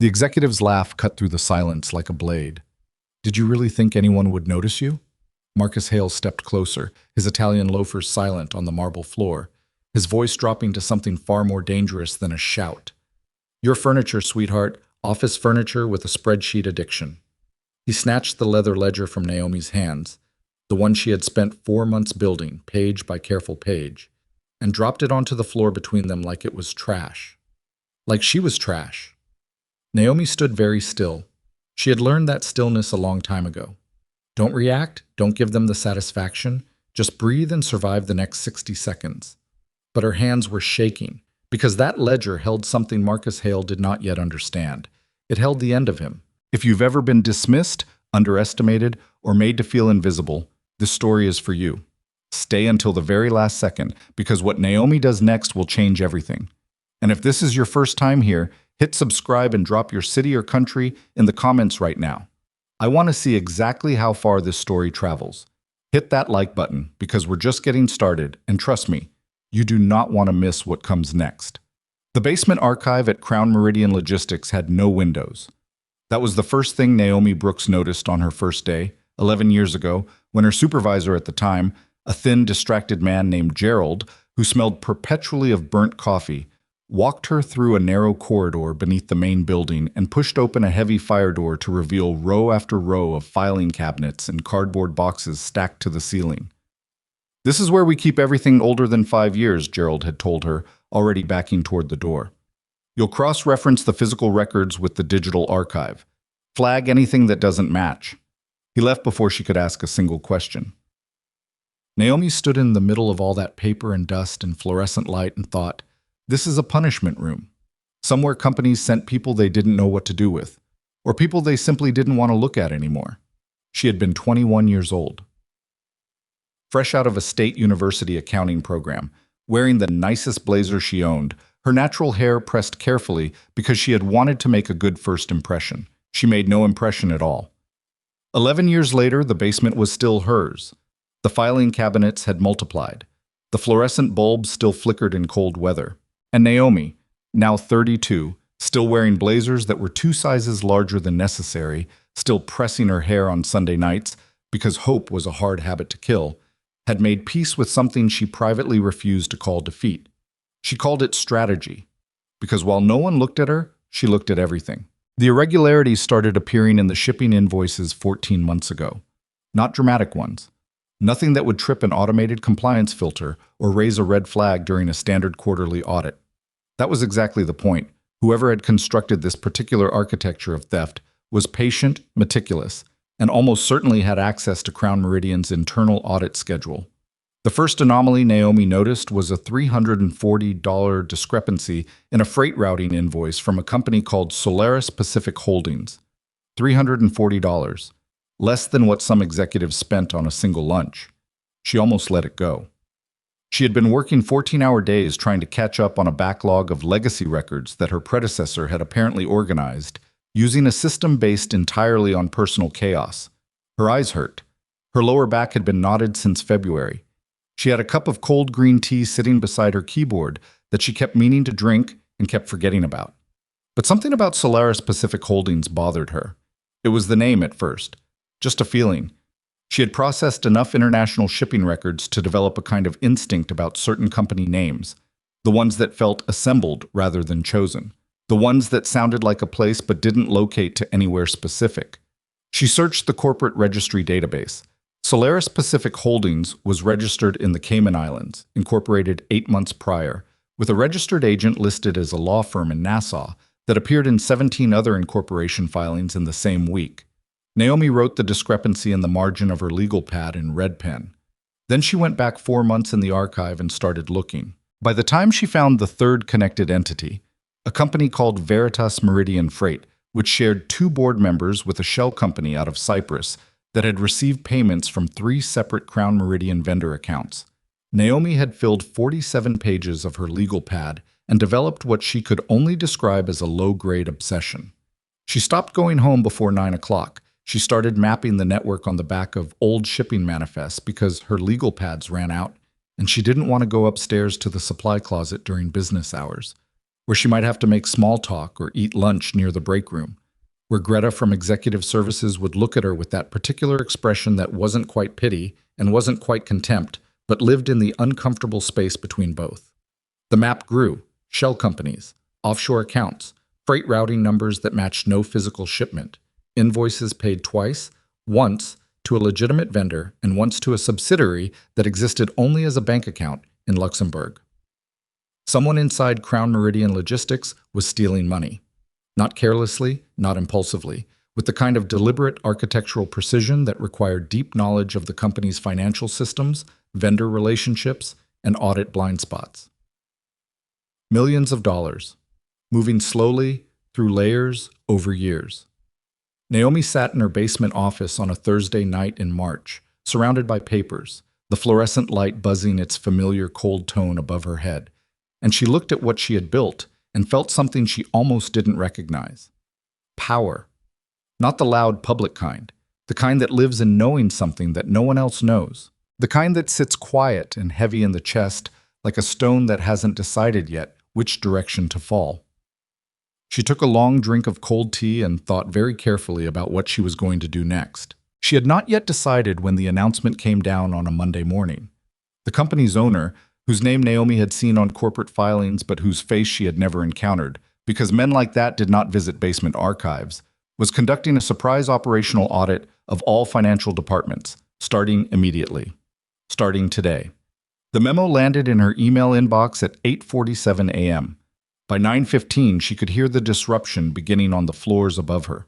The executive's laugh cut through the silence like a blade. Did you really think anyone would notice you? Marcus Hale stepped closer, his Italian loafers silent on the marble floor, his voice dropping to something far more dangerous than a shout. Your furniture, sweetheart, office furniture with a spreadsheet addiction. He snatched the leather ledger from Naomi's hands, the one she had spent 4 months building, page by careful page, and dropped it onto the floor between them like it was trash. Like she was trash. Naomi stood very still. She had learned that stillness a long time ago. Don't react, don't give them the satisfaction, just breathe and survive the next 60 seconds. But her hands were shaking, because that ledger held something Marcus Hale did not yet understand. It held the end of him. If you've ever been dismissed, underestimated, or made to feel invisible, this story is for you. Stay until the very last second, because what Naomi does next will change everything. And if this is your first time here, hit subscribe and drop your city or country in the comments right now. I want to see exactly how far this story travels. Hit that like button, because we're just getting started, and trust me, you do not want to miss what comes next. The basement archive at Crown Meridian Logistics had no windows. That was the first thing Naomi Brooks noticed on her first day, 11 years ago, when her supervisor at the time, a thin, distracted man named Gerald, who smelled perpetually of burnt coffee, walked her through a narrow corridor beneath the main building and pushed open a heavy fire door to reveal row after row of filing cabinets and cardboard boxes stacked to the ceiling. This is where we keep everything older than 5 years, Gerald had told her, already backing toward the door. You'll cross-reference the physical records with the digital archive. Flag anything that doesn't match. He left before she could ask a single question. Naomi stood in the middle of all that paper and dust and fluorescent light and thought, this is a punishment room. Somewhere companies sent people they didn't know what to do with, or people they simply didn't want to look at anymore. She had been 21 years old. Fresh out of a state university accounting program, wearing the nicest blazer she owned, her natural hair pressed carefully because she had wanted to make a good first impression. She made no impression at all. 11 years later, the basement was still hers. The filing cabinets had multiplied. The fluorescent bulbs still flickered in cold weather. And Naomi, now 32, still wearing blazers that were 2 sizes larger than necessary, still pressing her hair on Sunday nights because hope was a hard habit to kill, had made peace with something she privately refused to call defeat. She called it strategy, because while no one looked at her, she looked at everything. The irregularities started appearing in the shipping invoices 14 months ago. Not dramatic ones. Nothing that would trip an automated compliance filter or raise a red flag during a standard quarterly audit. That was exactly the point. Whoever had constructed this particular architecture of theft was patient, meticulous, and almost certainly had access to Crown Meridian's internal audit schedule. The first anomaly Naomi noticed was a $340 discrepancy in a freight routing invoice from a company called Solaris Pacific Holdings. $340. Less than what some executives spent on a single lunch. She almost let it go. She had been working 14-hour days trying to catch up on a backlog of legacy records that her predecessor had apparently organized, using a system based entirely on personal chaos. Her eyes hurt. Her lower back had been knotted since February. She had a cup of cold green tea sitting beside her keyboard that she kept meaning to drink and kept forgetting about. But something about Solaris Pacific Holdings bothered her. It was the name at first. Just a feeling. She had processed enough international shipping records to develop a kind of instinct about certain company names, the ones that felt assembled rather than chosen, the ones that sounded like a place but didn't locate to anywhere specific. She searched the corporate registry database. Solaris Pacific Holdings was registered in the Cayman Islands, incorporated 8 months prior, with a registered agent listed as a law firm in Nassau that appeared in 17 other incorporation filings in the same week. Naomi wrote the discrepancy in the margin of her legal pad in red pen. Then she went back 4 months in the archive and started looking. By the time she found the third connected entity, a company called Veritas Meridian Freight, which shared 2 board members with a shell company out of Cyprus that had received payments from 3 separate Crown Meridian vendor accounts. Naomi had filled 47 pages of her legal pad and developed what she could only describe as a low-grade obsession. She stopped going home before 9 o'clock. She started mapping the network on the back of old shipping manifests because her legal pads ran out, and she didn't want to go upstairs to the supply closet during business hours. where she might have to make small talk or eat lunch near the break room, where Greta from executive services would look at her with that particular expression that wasn't quite pity and wasn't quite contempt, but lived in the uncomfortable space between both. The map grew: shell companies, offshore accounts, freight routing numbers that matched no physical shipment, invoices paid twice, once to a legitimate vendor and once to a subsidiary that existed only as a bank account in Luxembourg. Someone inside Crown Meridian Logistics was stealing money. Not carelessly, not impulsively, with the kind of deliberate architectural precision that required deep knowledge of the company's financial systems, vendor relationships, and audit blind spots. Millions of dollars, moving slowly through layers over years. Naomi sat in her basement office on a Thursday night in March, surrounded by papers, the fluorescent light buzzing its familiar cold tone above her head, and she looked at what she had built and felt something she almost didn't recognize. Power. Not the loud public kind, the kind that lives in knowing something that no one else knows, the kind that sits quiet and heavy in the chest like a stone that hasn't decided yet which direction to fall. She took a long drink of cold tea and thought very carefully about what she was going to do next. She had not yet decided when the announcement came down on a Monday morning. The company's owner, whose name Naomi had seen on corporate filings but whose face she had never encountered, because men like that did not visit basement archives, was conducting a surprise operational audit of all financial departments, starting immediately. Starting today. The memo landed in her email inbox at 8:47 a.m. By 9:15, she could hear the disruption beginning on the floors above her.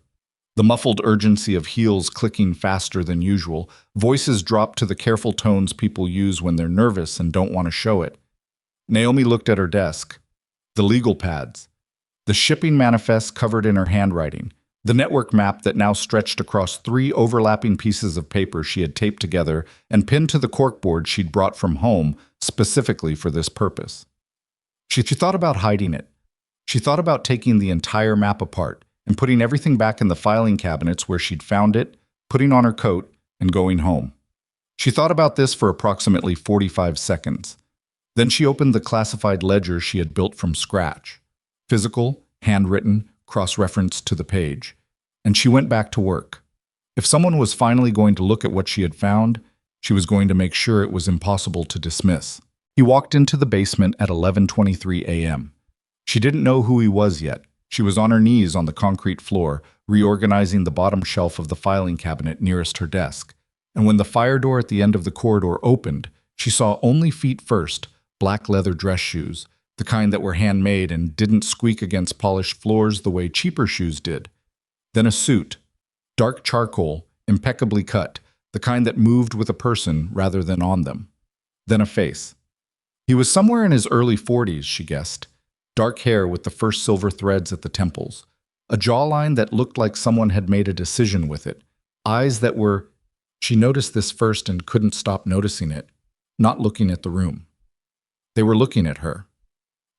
The muffled urgency of heels clicking faster than usual, voices dropped to the careful tones people use when they're nervous and don't want to show it. Naomi looked at her desk. The legal pads. The shipping manifest covered in her handwriting. The network map that now stretched across 3 overlapping pieces of paper she had taped together and pinned to the corkboard she'd brought from home specifically for this purpose. She thought about hiding it. She thought about taking the entire map apart and putting everything back in the filing cabinets where she'd found it, putting on her coat, and going home. She thought about this for approximately 45 seconds. Then she opened the classified ledger she had built from scratch. Physical, handwritten, cross-referenced to the page. And she went back to work. If someone was finally going to look at what she had found, she was going to make sure it was impossible to dismiss. He walked into the basement at 11:23 a.m. She didn't know who he was yet. She was on her knees on the concrete floor, reorganizing the bottom shelf of the filing cabinet nearest her desk. And when the fire door at the end of the corridor opened, she saw only feet first, black leather dress shoes, the kind that were handmade and didn't squeak against polished floors the way cheaper shoes did. Then a suit, dark charcoal, impeccably cut, the kind that moved with a person rather than on them. Then a face. He was somewhere in his early 40s, she guessed. Dark hair with the first silver threads at the temples. A jawline that looked like someone had made a decision with it. Eyes that were... She noticed this first and couldn't stop noticing it, not looking at the room. They were looking at her.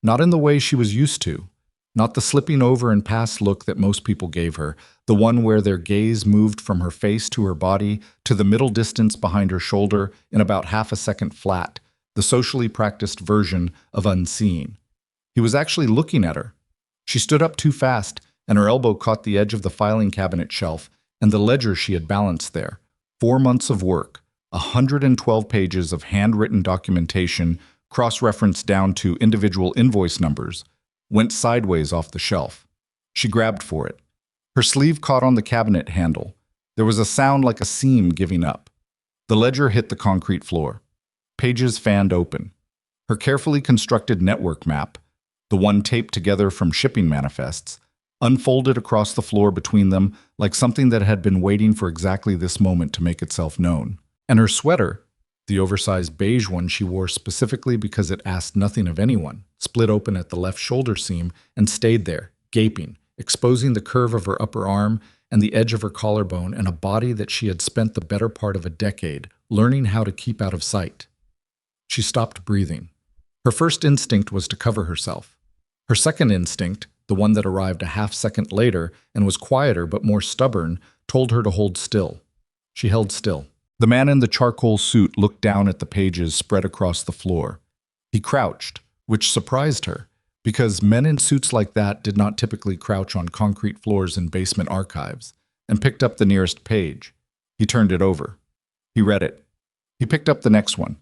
Not in the way she was used to. Not the slipping over and past look that most people gave her, the one where their gaze moved from her face to her body to the middle distance behind her shoulder in about half a second flat, the socially practiced version of unseeing. He was actually looking at her. She stood up too fast, and her elbow caught the edge of the filing cabinet shelf and the ledger she had balanced there. 4 months of work, 112 pages of handwritten documentation, cross-referenced down to individual invoice numbers, went sideways off the shelf. She grabbed for it. Her sleeve caught on the cabinet handle. There was a sound like a seam giving up. The ledger hit the concrete floor. Pages fanned open. Her carefully constructed network map, the one taped together from shipping manifests, unfolded across the floor between them like something that had been waiting for exactly this moment to make itself known. And her sweater, the oversized beige one she wore specifically because it asked nothing of anyone, split open at the left shoulder seam and stayed there, gaping, exposing the curve of her upper arm and the edge of her collarbone and a body that she had spent the better part of a decade learning how to keep out of sight. She stopped breathing. Her first instinct was to cover herself. Her second instinct, the one that arrived a half second later and was quieter but more stubborn, told her to hold still. She held still. The man in the charcoal suit looked down at the pages spread across the floor. He crouched, which surprised her, because men in suits like that did not typically crouch on concrete floors in basement archives, and picked up the nearest page. He turned it over. He read it. He picked up the next one.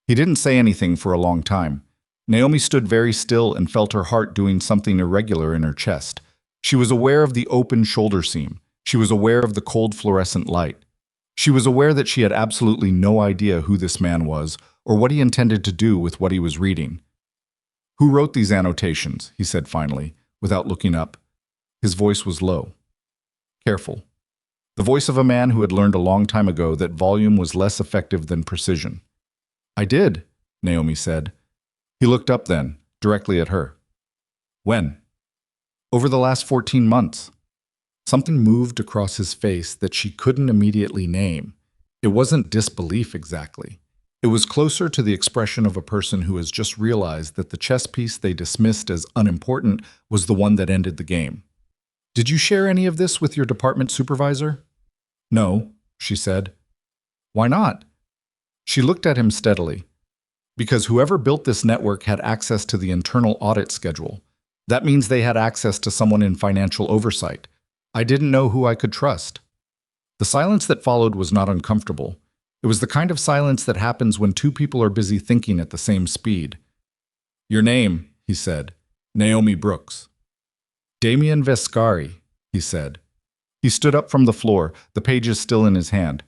He didn't say anything for a long time. Naomi stood very still and felt her heart doing something irregular in her chest. She was aware of the open shoulder seam. She was aware of the cold fluorescent light. She was aware that she had absolutely no idea who this man was or what he intended to do with what he was reading. "Who wrote these annotations?" he said finally, without looking up. His voice was low. Careful. The voice of a man who had learned a long time ago that volume was less effective than precision. "I did," Naomi said. He looked up then, directly at her. "When?" "Over the last 14 months. Something moved across his face that she couldn't immediately name. It wasn't disbelief exactly. It was closer to the expression of a person who has just realized that the chess piece they dismissed as unimportant was the one that ended the game. "Did you share any of this with your department supervisor?" "No," she said. "Why not?" She looked at him steadily. "Because whoever built this network had access to the internal audit schedule. That means they had access to someone in financial oversight. I didn't know who I could trust." The silence that followed was not uncomfortable. It was the kind of silence that happens when two people are busy thinking at the same speed. "Your name," he said. "Naomi Brooks." "Damien Vescari," he said. He stood up from the floor, the pages still in his hand.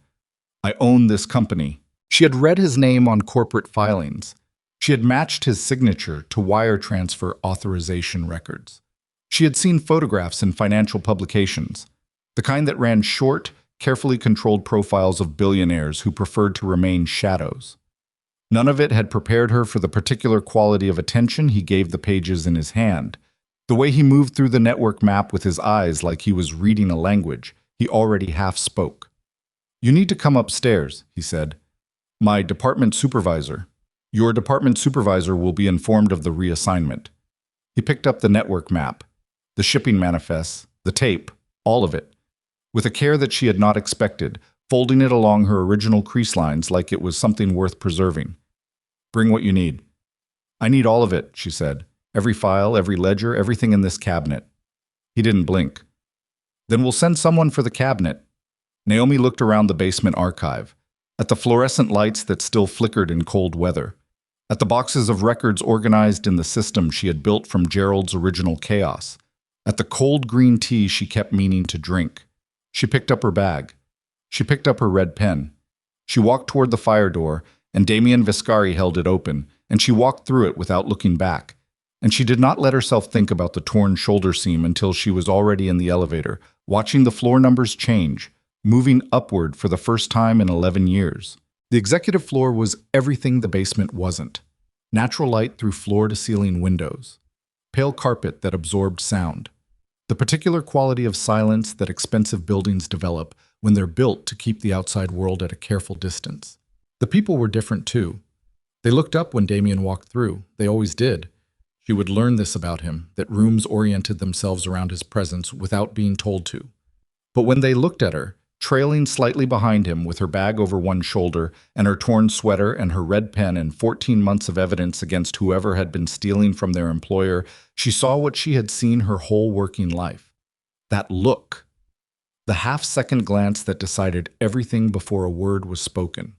"I own this company." She had read his name on corporate filings. She had matched his signature to wire transfer authorization records. She had seen photographs in financial publications, the kind that ran short, carefully controlled profiles of billionaires who preferred to remain shadows. None of it had prepared her for the particular quality of attention he gave the pages in his hand, the way he moved through the network map with his eyes like he was reading a language he already half spoke. "You need to come upstairs," he said. "My department supervisor. Your department supervisor will be informed of the reassignment." He picked up the network map, the shipping manifests, the tape, all of it, with a care that she had not expected, folding it along her original crease lines like it was something worth preserving. "Bring what you need." "I need all of it," she said. "Every file, every ledger, everything in this cabinet." He didn't blink. "Then we'll send someone for the cabinet." Naomi looked around the basement archive, at the fluorescent lights that still flickered in cold weather, at the boxes of records organized in the system she had built from Gerald's original chaos, at the cold green tea she kept meaning to drink. She picked up her bag. She picked up her red pen. She walked toward the fire door, and Damien Vescari held it open, and she walked through it without looking back. And she did not let herself think about the torn shoulder seam until she was already in the elevator, watching the floor numbers change, moving upward for the first time in 11 years. The executive floor was everything the basement wasn't. Natural light through floor-to-ceiling windows. Pale carpet that absorbed sound. The particular quality of silence that expensive buildings develop when they're built to keep the outside world at a careful distance. The people were different too. They looked up when Damien walked through. They always did. She would learn this about him, that rooms oriented themselves around his presence without being told to. But when they looked at her, trailing slightly behind him with her bag over one shoulder and her torn sweater and her red pen and 14 months of evidence against whoever had been stealing from their employer, she saw what she had seen her whole working life. That look. The half-second glance that decided everything before a word was spoken.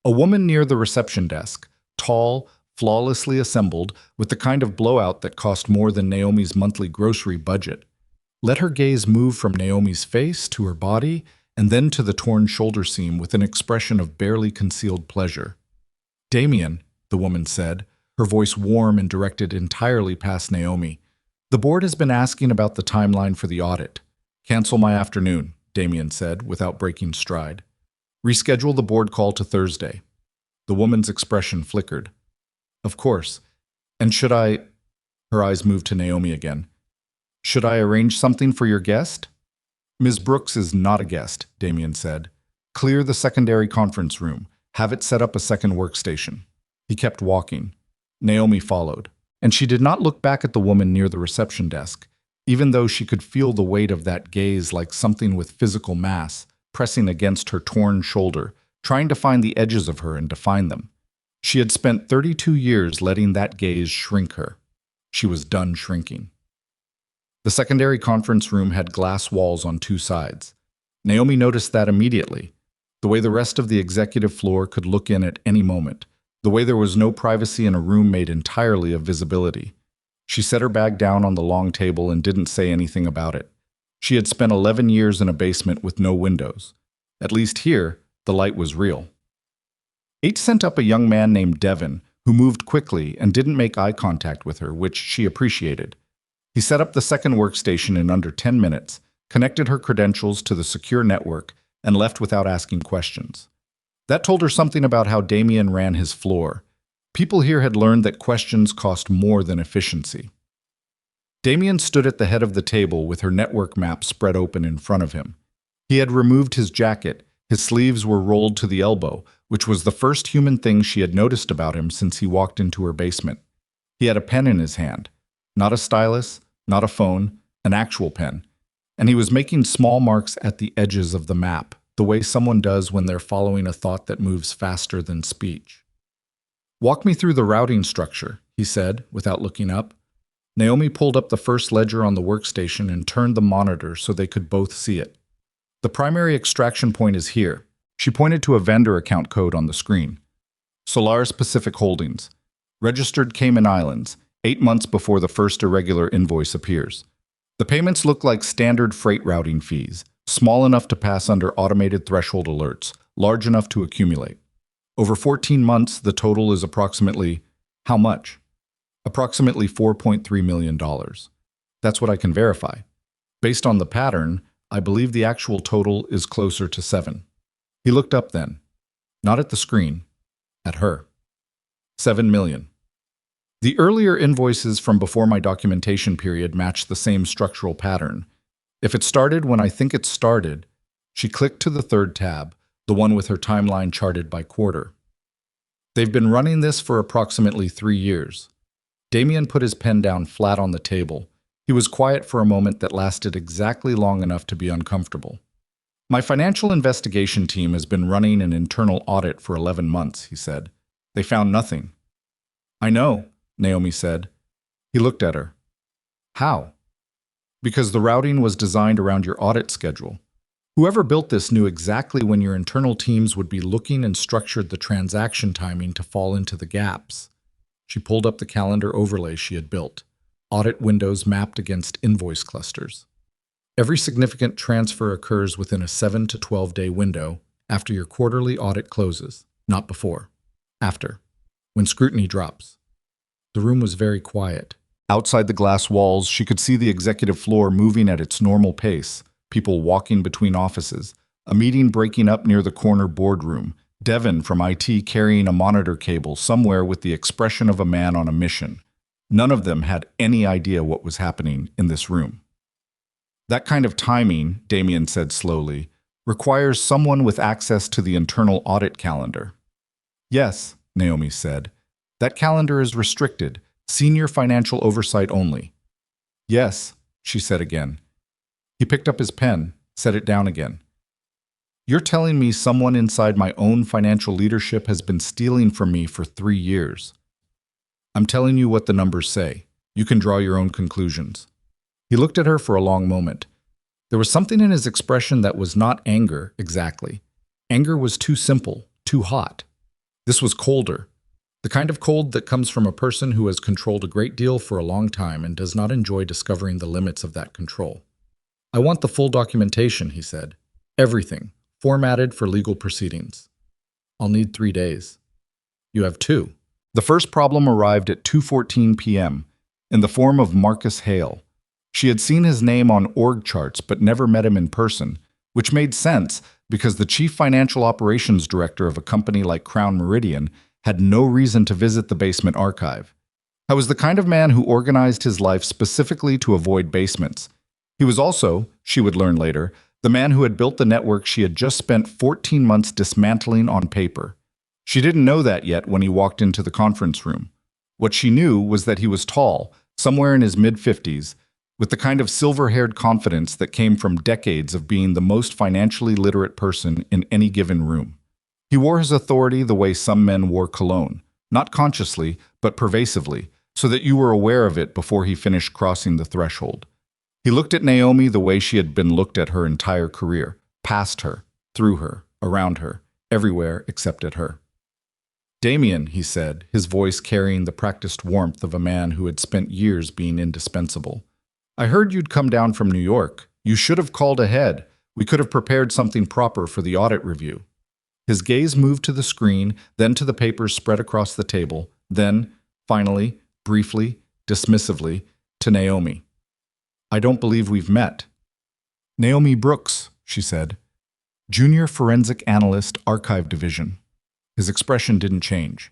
A woman near the reception desk, tall, flawlessly assembled, with the kind of blowout that cost more than Naomi's monthly grocery budget, let her gaze move from Naomi's face to her body and then to the torn shoulder seam with an expression of barely concealed pleasure. "Damien," the woman said, her voice warm and directed entirely past Naomi, "the board has been asking about the timeline for the audit." "Cancel my afternoon," Damien said, without breaking stride. "Reschedule the board call to Thursday." The woman's expression flickered. "Of course. And should I—" Her eyes moved to Naomi again. "Should I arrange something for your guest?" "Ms. Brooks is not a guest," Damien said. "Clear the secondary conference room. Have it set up a second workstation." He kept walking. Naomi followed, and she did not look back at the woman near the reception desk, even though she could feel the weight of that gaze like something with physical mass, pressing against her torn shoulder, trying to find the edges of her and define them. She had spent 32 years letting that gaze shrink her. She was done shrinking. The secondary conference room had glass walls on two sides. Naomi noticed that immediately. The way the rest of the executive floor could look in at any moment. The way there was no privacy in a room made entirely of visibility. She set her bag down on the long table and didn't say anything about it. She had spent 11 years in a basement with no windows. At least here, the light was real. H sent up a young man named Devin, who moved quickly and didn't make eye contact with her, which she appreciated. He set up the second workstation in under 10 minutes, connected her credentials to the secure network, and left without asking questions. That told her something about how Damien ran his floor. People here had learned that questions cost more than efficiency. Damien stood at the head of the table with her network map spread open in front of him. He had removed his jacket. His sleeves were rolled to the elbow, which was the first human thing she had noticed about him since he walked into her basement. He had a pen in his hand. Not a stylus, not a phone, an actual pen. And he was making small marks at the edges of the map, the way someone does when they're following a thought that moves faster than speech. "Walk me through the routing structure," he said, without looking up. Naomi pulled up the first ledger on the workstation and turned the monitor so they could both see it. "The primary extraction point is here." She pointed to a vendor account code on the screen. "Solaris Pacific Holdings. Registered Cayman Islands, 8 months before the first irregular invoice appears. The payments look like standard freight routing fees, small enough to pass under automated threshold alerts, large enough to accumulate. Over 14 months, the total is approximately, how much? Approximately $4.3 million. That's what I can verify. Based on the pattern, I believe the actual total is closer to 7. He looked up then. Not at the screen. At her. 7 million. The earlier invoices from before my documentation period matched the same structural pattern. If it started when I think it started, she clicked to the third tab, the one with her timeline charted by quarter. They've been running this for approximately 3 years. Damien put his pen down flat on the table. He was quiet for a moment that lasted exactly long enough to be uncomfortable. "My financial investigation team has been running an internal audit for 11 months, he said. They found nothing. "I know," Naomi said. He looked at her. "How?" "Because the routing was designed around your audit schedule. Whoever built this knew exactly when your internal teams would be looking and structured the transaction timing to fall into the gaps." She pulled up the calendar overlay she had built, audit windows mapped against invoice clusters. "Every significant transfer occurs within a 7 to 12-day window after your quarterly audit closes, not before. After, when scrutiny drops." The room was very quiet. Outside the glass walls, she could see the executive floor moving at its normal pace, people walking between offices, a meeting breaking up near the corner boardroom, Devin from IT carrying a monitor cable somewhere with the expression of a man on a mission. None of them had any idea what was happening in this room. "That kind of timing," Damien said slowly, "requires someone with access to the internal audit calendar." "Yes," Naomi said. "That calendar is restricted, senior financial oversight only." "Yes," she said again. He picked up his pen, set it down again. "You're telling me someone inside my own financial leadership has been stealing from me for 3 years. I'm telling you what the numbers say. You can draw your own conclusions." He looked at her for a long moment. There was something in his expression that was not anger, exactly. Anger was too simple, too hot. This was colder. The kind of cold that comes from a person who has controlled a great deal for a long time and does not enjoy discovering the limits of that control. "I want the full documentation," he said. "Everything, formatted for legal proceedings. I'll need 3 days. You have 2. The first problem arrived at 2:14 p.m. in the form of Marcus Hale. She had seen his name on org charts but never met him in person, which made sense because the chief financial operations director of a company like Crown Meridian had no reason to visit the basement archive. I was the kind of man who organized his life specifically to avoid basements. He was also, she would learn later, the man who had built the network she had just spent 14 months dismantling on paper. She didn't know that yet when he walked into the conference room. What she knew was that he was tall, somewhere in his mid-50s, with the kind of silver-haired confidence that came from decades of being the most financially literate person in any given room. He wore his authority the way some men wore cologne, not consciously, but pervasively, so that you were aware of it before he finished crossing the threshold. He looked at Naomi the way she had been looked at her entire career, past her, through her, around her, everywhere except at her. Damien, he said, his voice carrying the practiced warmth of a man who had spent years being indispensable. I heard you'd come down from New York. You should have called ahead. We could have prepared something proper for the audit review. His gaze moved to the screen, then to the papers spread across the table, then, finally, briefly, dismissively, to Naomi. I don't believe we've met. Naomi Brooks, she said. Junior Forensic Analyst, Archive Division. His expression didn't change.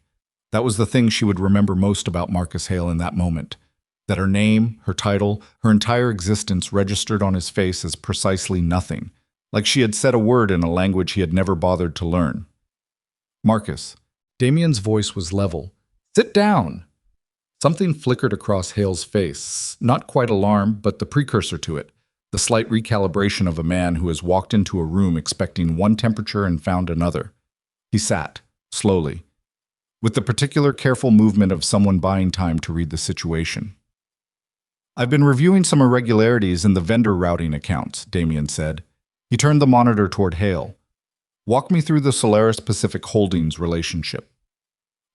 That was the thing she would remember most about Marcus Hale in that moment. That her name, her title, her entire existence registered on his face as precisely nothing, like she had said a word in a language he had never bothered to learn. Marcus. Damien's voice was level. Sit down! Something flickered across Hale's face, not quite alarm, but the precursor to it, the slight recalibration of a man who has walked into a room expecting one temperature and found another. He sat, slowly, with the particular careful movement of someone buying time to read the situation. I've been reviewing some irregularities in the vendor routing accounts, Damien said. He turned the monitor toward Hale. Walk me through the Solaris Pacific Holdings relationship.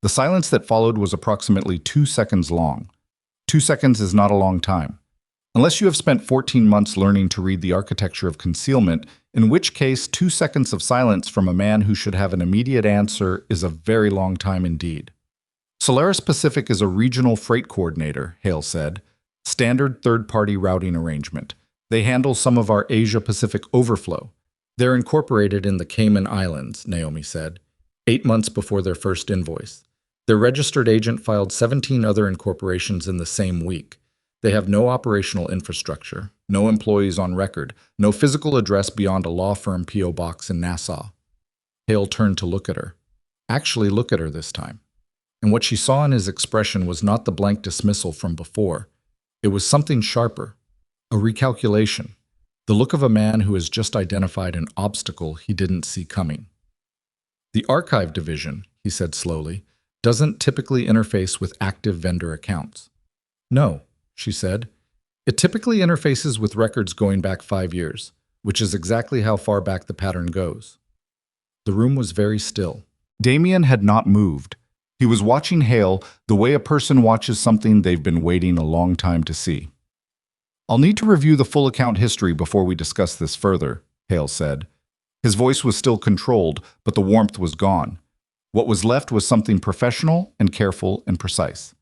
The silence that followed was approximately 2 seconds long. 2 seconds is not a long time. Unless you have spent 14 months learning to read the architecture of concealment, in which case 2 seconds of silence from a man who should have an immediate answer is a very long time indeed. Solaris Pacific is a regional freight coordinator, Hale said. Standard third-party routing arrangement. They handle some of our Asia-Pacific overflow. They're incorporated in the Cayman Islands, Naomi said, 8 months before their first invoice. Their registered agent filed 17 other incorporations in the same week. They have no operational infrastructure, no employees on record, no physical address beyond a law firm P.O. box in Nassau. Hale turned to look at her. Actually look at her this time. And what she saw in his expression was not the blank dismissal from before. It was something sharper, a recalculation, the look of a man who has just identified an obstacle he didn't see coming. The Archive Division, he said slowly, doesn't typically interface with active vendor accounts. No, she said. It typically interfaces with records going back 5 years, which is exactly how far back the pattern goes. The room was very still. Damien had not moved. He was watching Hale the way a person watches something they've been waiting a long time to see. I'll need to review the full account history before we discuss this further, Hale said. His voice was still controlled, but the warmth was gone. What was left was something professional and careful and precise.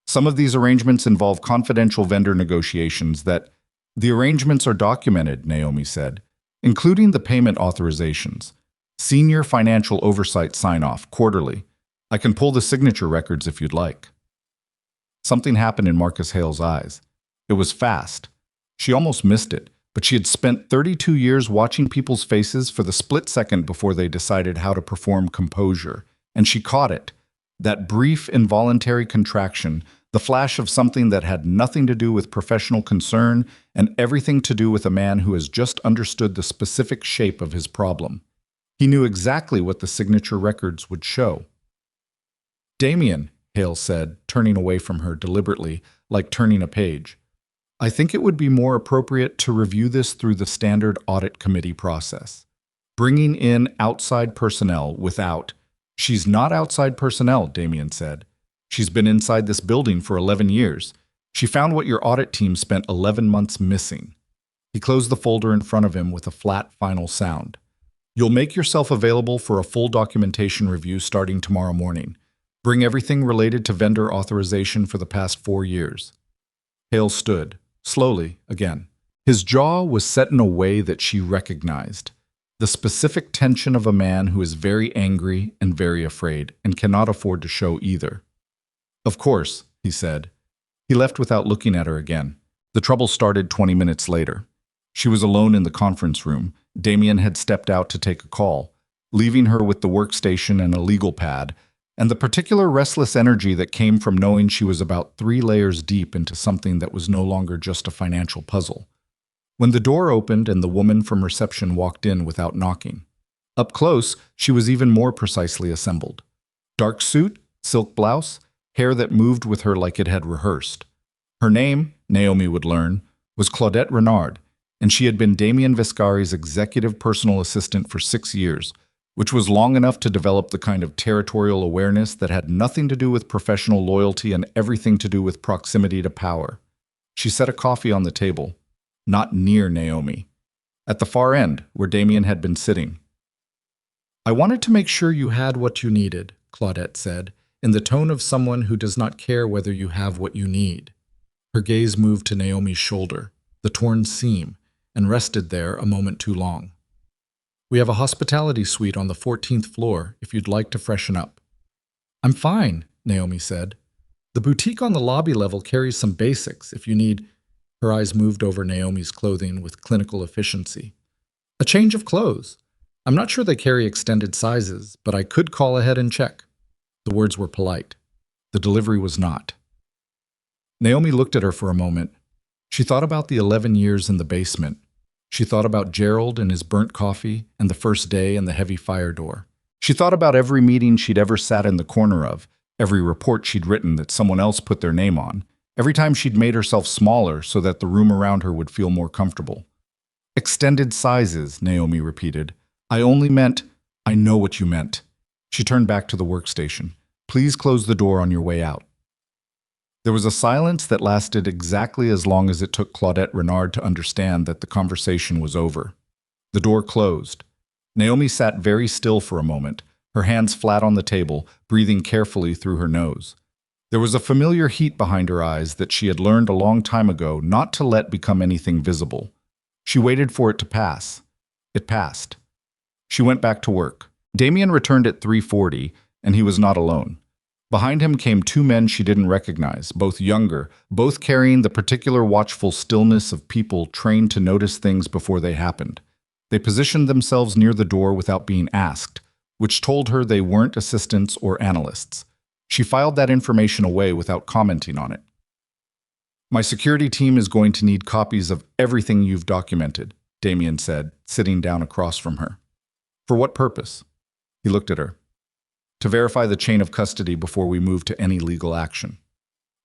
Some of these arrangements involve confidential vendor negotiations that the arrangements are documented, Naomi said, including the payment authorizations, senior financial oversight sign-off quarterly. I can pull the signature records if you'd like. Something happened in Marcus Hale's eyes. It was fast. She almost missed it, but she had spent 32 years watching people's faces for the split second before they decided how to perform composure, and she caught it. That brief, involuntary contraction, the flash of something that had nothing to do with professional concern and everything to do with a man who has just understood the specific shape of his problem. He knew exactly what the signature records would show. Damien, Hale said, turning away from her deliberately, like turning a page. I think it would be more appropriate to review this through the standard audit committee process. Bringing in outside personnel without... She's not outside personnel, Damien said. She's been inside this building for 11 years. She found what your audit team spent 11 months missing. He closed the folder in front of him with a flat final sound. You'll make yourself available for a full documentation review starting tomorrow morning. Bring everything related to vendor authorization for the past 4 years. Hale stood, slowly, again. His jaw was set in a way that she recognized. The specific tension of a man who is very angry and very afraid and cannot afford to show either. Of course, he said. He left without looking at her again. The trouble started 20 minutes later. She was alone in the conference room. Damien had stepped out to take a call, leaving her with the workstation and a legal pad, and the particular restless energy that came from knowing she was about 3 layers deep into something that was no longer just a financial puzzle. When the door opened and the woman from reception walked in without knocking. Up close, she was even more precisely assembled. Dark suit, silk blouse, hair that moved with her like it had rehearsed. Her name, Naomi would learn, was Claudette Renard, and she had been Damien Vescari's executive personal assistant for 6 years, which was long enough to develop the kind of territorial awareness that had nothing to do with professional loyalty and everything to do with proximity to power. She set a coffee on the table, not near Naomi, at the far end, where Damien had been sitting. "I wanted to make sure you had what you needed," Claudette said, in the tone of someone who does not care whether you have what you need. Her gaze moved to Naomi's shoulder, the torn seam, and rested there a moment too long. "We have a hospitality suite on the 14th floor if you'd like to freshen up." "I'm fine," Naomi said. "The boutique on the lobby level carries some basics if you need—" Her eyes moved over Naomi's clothing with clinical efficiency. "A change of clothes. I'm not sure they carry extended sizes, but I could call ahead and check." The words were polite. The delivery was not. Naomi looked at her for a moment. She thought about the 11 years in the basement. She thought about Gerald and his burnt coffee and the first day and the heavy fire door. She thought about every meeting she'd ever sat in the corner of, every report she'd written that someone else put their name on, every time she'd made herself smaller so that the room around her would feel more comfortable. "Extended sizes," Naomi repeated. "I only meant—" "I know what you meant." She turned back to the workstation. "Please close the door on your way out." There was a silence that lasted exactly as long as it took Claudette Renard to understand that the conversation was over. The door closed. Naomi sat very still for a moment, her hands flat on the table, breathing carefully through her nose. There was a familiar heat behind her eyes that she had learned a long time ago not to let become anything visible. She waited for it to pass. It passed. She went back to work. Damien returned at 3:40, and he was not alone. Behind him came 2 men she didn't recognize, both younger, both carrying the particular watchful stillness of people trained to notice things before they happened. They positioned themselves near the door without being asked, which told her they weren't assistants or analysts. She filed that information away without commenting on it. "My security team is going to need copies of everything you've documented," Damien said, sitting down across from her. "For what purpose?" He looked at her. "To verify the chain of custody before we move to any legal action."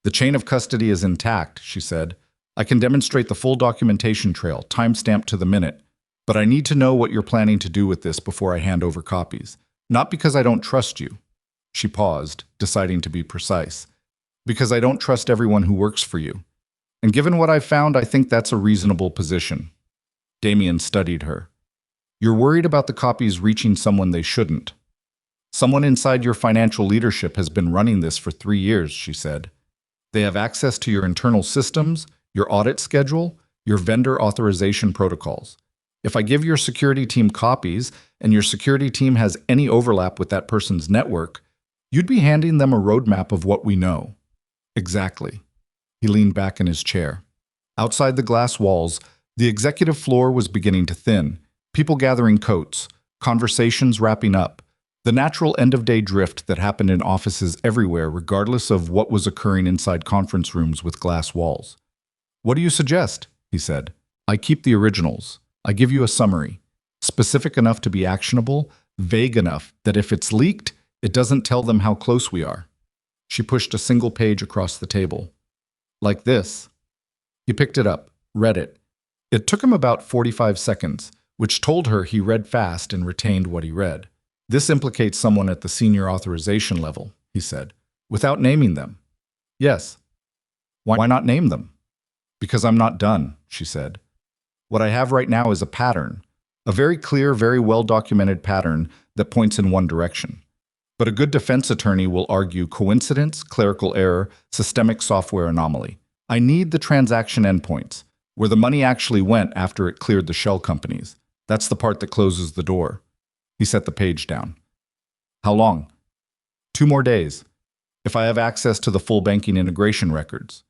"The chain of custody is intact," she said. "I can demonstrate the full documentation trail, time-stamped to the minute. But I need to know what you're planning to do with this before I hand over copies. Not because I don't trust you." She paused, deciding to be precise. "Because I don't trust everyone who works for you. And given what I've found, I think that's a reasonable position." Damien studied her. "You're worried about the copies reaching someone they shouldn't." "Someone inside your financial leadership has been running this for 3 years," she said. "They have access to your internal systems, your audit schedule, your vendor authorization protocols. If I give your security team copies, and your security team has any overlap with that person's network, you'd be handing them a roadmap of what we know." "Exactly." He leaned back in his chair. Outside the glass walls, the executive floor was beginning to thin, people gathering coats, conversations wrapping up, the natural end-of-day drift that happened in offices everywhere regardless of what was occurring inside conference rooms with glass walls. "What do you suggest?" he said. "I keep the originals. I give you a summary, specific enough to be actionable, vague enough that if it's leaked, it doesn't tell them how close we are." She pushed a single page across the table. "Like this." He picked it up, read it. It took him about 45 seconds, which told her he read fast and retained what he read. "This implicates someone at the senior authorization level," he said, "without naming them." "Yes." Why not name them?" "Because I'm not done," she said. "What I have right now is a pattern, a very clear, very well-documented pattern that points in one direction. But a good defense attorney will argue coincidence, clerical error, systemic software anomaly. I need the transaction endpoints, where the money actually went after it cleared the shell companies. That's the part that closes the door." He set the page down. "How long?" 2 more days. If I have access to the full banking integration records."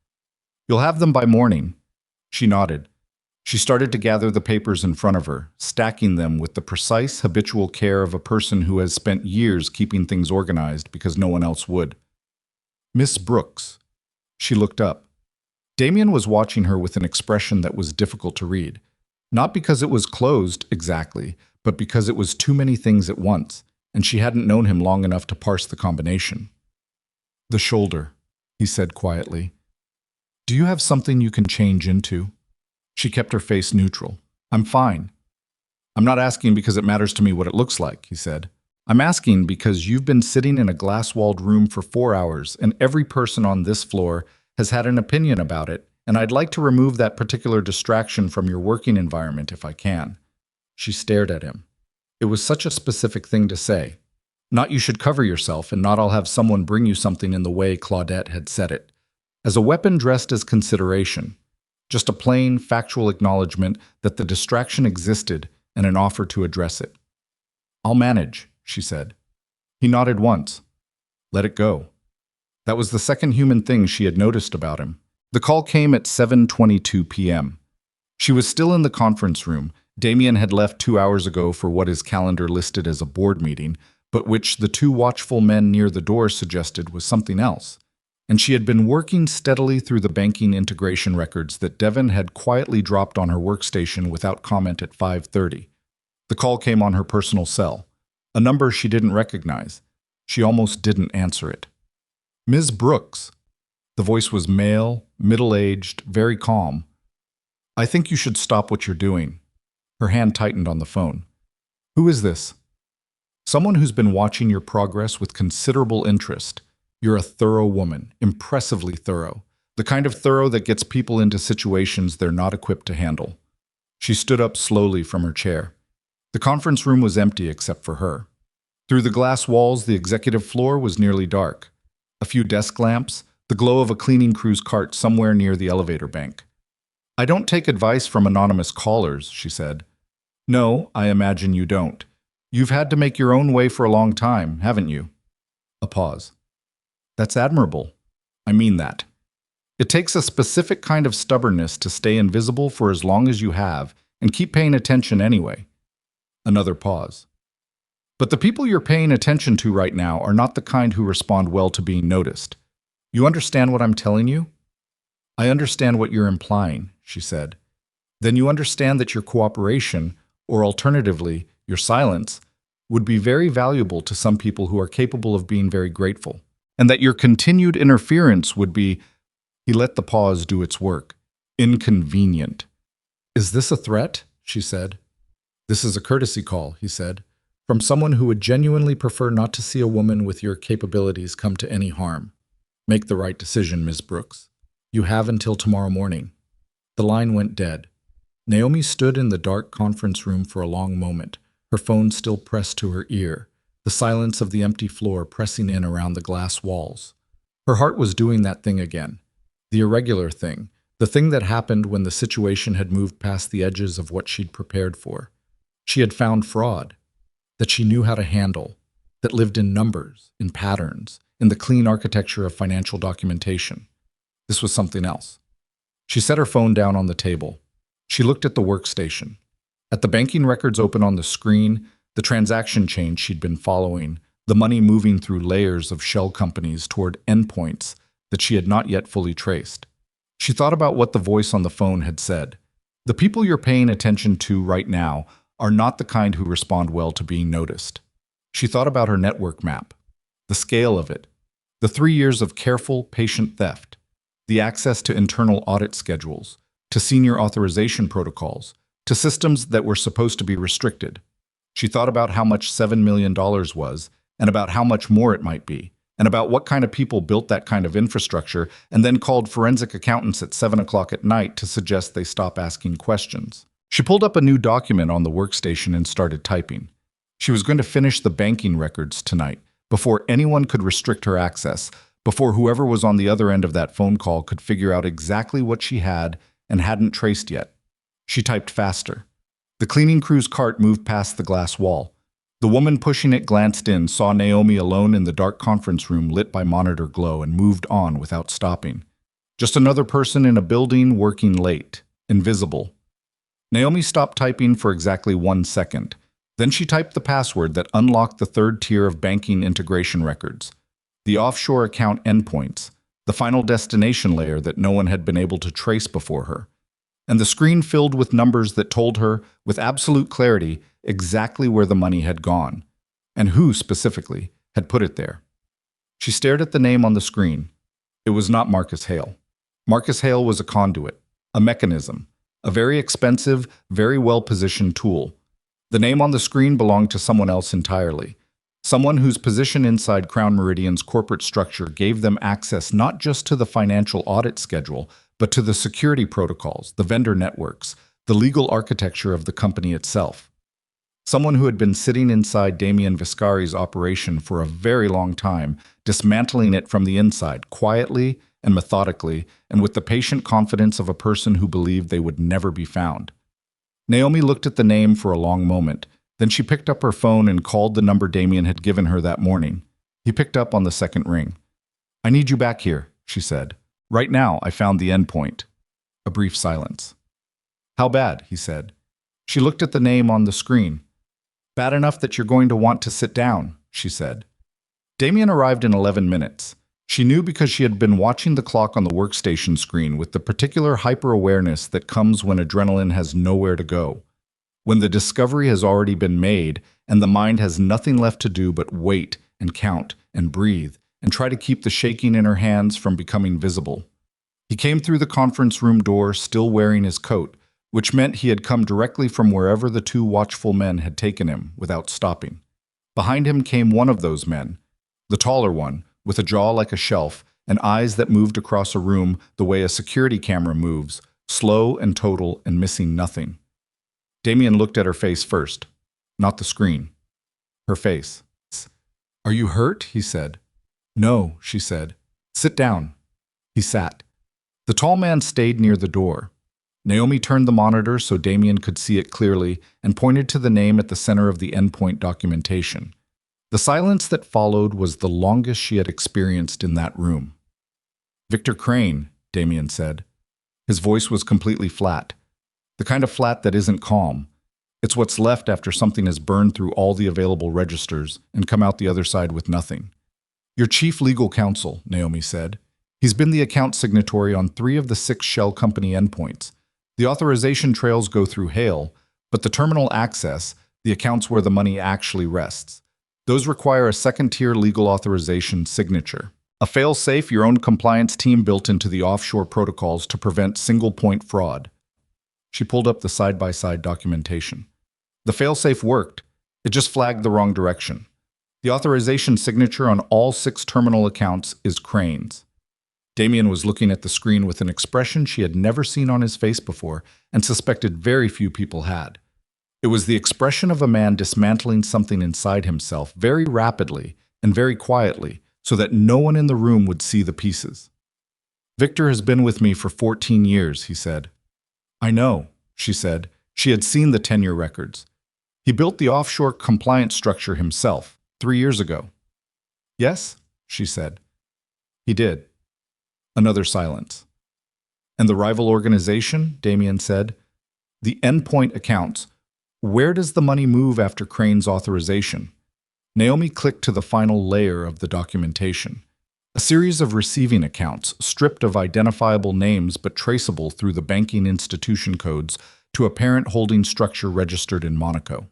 "You'll have them by morning." She nodded. She started to gather the papers in front of her, stacking them with the precise, habitual care of a person who has spent years keeping things organized because no one else would. "Miss Brooks." She looked up. Damien was watching her with an expression that was difficult to read. Not because it was closed, exactly, but because it was too many things at once, and she hadn't known him long enough to parse the combination. The shoulder, he said quietly. Do you have something you can change into? She kept her face neutral. I'm fine. I'm not asking because it matters to me what it looks like, he said. I'm asking because you've been sitting in a glass-walled room for 4 hours and every person on this floor has had an opinion about it, and I'd like to remove that particular distraction from your working environment if I can. She stared at him. It was such a specific thing to say. Not you should cover yourself and not I'll have someone bring you something in the way Claudette had said it. As a weapon dressed as consideration. Just a plain, factual acknowledgement that the distraction existed and an offer to address it. I'll manage, she said. He nodded once. Let it go. That was the second human thing she had noticed about him. The call came at 7:22 p.m. She was still in the conference room. Damien had left 2 hours ago for what his calendar listed as a board meeting, but which the two watchful men near the door suggested was something else. And she had been working steadily through the banking integration records that Devon had quietly dropped on her workstation without comment at 5:30. The call came on her personal cell, a number she didn't recognize. She almost didn't answer it. Ms. Brooks. The voice was male, middle-aged, very calm. I think you should stop what you're doing. Her hand tightened on the phone. Who is this? Someone who's been watching your progress with considerable interest. You're a thorough woman, impressively thorough. The kind of thorough that gets people into situations they're not equipped to handle. She stood up slowly from her chair. The conference room was empty except for her. Through the glass walls, the executive floor was nearly dark. A few desk lamps, the glow of a cleaning crew's cart somewhere near the elevator bank. I don't take advice from anonymous callers, she said. No, I imagine you don't. You've had to make your own way for a long time, haven't you? A pause. That's admirable. I mean that. It takes a specific kind of stubbornness to stay invisible for as long as you have and keep paying attention anyway. Another pause. But the people you're paying attention to right now are not the kind who respond well to being noticed. You understand what I'm telling you? I understand what you're implying, she said. Then you understand that your cooperation, or alternatively, your silence, would be very valuable to some people who are capable of being very grateful, and that your continued interference would be, he let the pause do its work, inconvenient. Is this a threat? She said. This is a courtesy call, he said, from someone who would genuinely prefer not to see a woman with your capabilities come to any harm. Make the right decision, Ms. Brooks. You have until tomorrow morning. The line went dead. Naomi stood in the dark conference room for a long moment, her phone still pressed to her ear, the silence of the empty floor pressing in around the glass walls. Her heart was doing that thing again, the irregular thing, the thing that happened when the situation had moved past the edges of what she'd prepared for. She had found fraud, that she knew how to handle, that lived in numbers, in patterns, in the clean architecture of financial documentation. This was something else. She set her phone down on the table. She looked at the workstation. At the banking records open on the screen, the transaction chain she'd been following, the money moving through layers of shell companies toward endpoints that she had not yet fully traced. She thought about what the voice on the phone had said. The people you're paying attention to right now are not the kind who respond well to being noticed. She thought about her network map, the scale of it, the 3 years of careful, patient theft, the access to internal audit schedules, to senior authorization protocols, to systems that were supposed to be restricted. She thought about how much $7 million was, and about how much more it might be, and about what kind of people built that kind of infrastructure and then called forensic accountants at 7 o'clock at night to suggest they stop asking questions. She pulled up a new document on the workstation and started typing. She was going to finish the banking records tonight, before anyone could restrict her access, before whoever was on the other end of that phone call could figure out exactly what she had and hadn't traced yet. She typed faster. The cleaning crew's cart moved past the glass wall. The woman pushing it glanced in, saw Naomi alone in the dark conference room lit by monitor glow, and moved on without stopping. Just another person in a building working late, invisible. Naomi stopped typing for exactly 1 second. Then she typed the password that unlocked the third tier of banking integration records, the offshore account endpoints, the final destination layer that no one had been able to trace before her. And the screen filled with numbers that told her, with absolute clarity, exactly where the money had gone, and who, specifically, had put it there. She stared at the name on the screen. It was not Marcus Hale. Marcus Hale was a conduit, a mechanism, a very expensive, very well-positioned tool. The name on the screen belonged to someone else entirely. Someone whose position inside Crown Meridian's corporate structure gave them access not just to the financial audit schedule, but to the security protocols, the vendor networks, the legal architecture of the company itself. Someone who had been sitting inside Damien Vescari's operation for a very long time, dismantling it from the inside, quietly and methodically, and with the patient confidence of a person who believed they would never be found. Naomi looked at the name for a long moment. Then she picked up her phone and called the number Damien had given her that morning. He picked up on the second ring. "I need you back here," she said. "Right now, I found the endpoint." A brief silence. "How bad?" he said. She looked at the name on the screen. "Bad enough that you're going to want to sit down," she said. Damien arrived in 11 minutes. She knew because she had been watching the clock on the workstation screen with the particular hyper-awareness that comes when adrenaline has nowhere to go. When the discovery has already been made and the mind has nothing left to do but wait and count and breathe and try to keep the shaking in her hands from becoming visible. He came through the conference room door still wearing his coat, which meant he had come directly from wherever the two watchful men had taken him without stopping. Behind him came one of those men, the taller one, with a jaw like a shelf and eyes that moved across a room the way a security camera moves, slow and total and missing nothing. Damien looked at her face first, not the screen. Her face. "Are you hurt?" he said. "No," she said. "Sit down." He sat. The tall man stayed near the door. Naomi turned the monitor so Damien could see it clearly and pointed to the name at the center of the endpoint documentation. The silence that followed was the longest she had experienced in that room. "Victor Crane," Damien said. His voice was completely flat. The kind of flat that isn't calm. It's what's left after something has burned through all the available registers and come out the other side with nothing. "Your chief legal counsel," Naomi said. "He's been the account signatory on 3 of the 6 shell company endpoints. The authorization trails go through Hale, but the terminal access, the accounts where the money actually rests, those require a second-tier legal authorization signature. A fail-safe, your own compliance team built into the offshore protocols to prevent single-point fraud." She pulled up the side-by-side documentation. The fail-safe worked. It just flagged the wrong direction. The authorization signature on all 6 terminal accounts is Crane's. Damien was looking at the screen with an expression she had never seen on his face before and suspected very few people had. It was the expression of a man dismantling something inside himself very rapidly and very quietly so that no one in the room would see the pieces. "Victor has been with me for 14 years, he said. "I know," she said. She had seen the tenure records. "He built the offshore compliance structure himself 3 years ago." "Yes," she said. "He did." Another silence. "And the rival organization," Damien said. "The endpoint accounts. Where does the money move after Crane's authorization?" Naomi clicked to the final layer of the documentation. A series of receiving accounts, stripped of identifiable names but traceable through the banking institution codes to a parent holding structure registered in Monaco.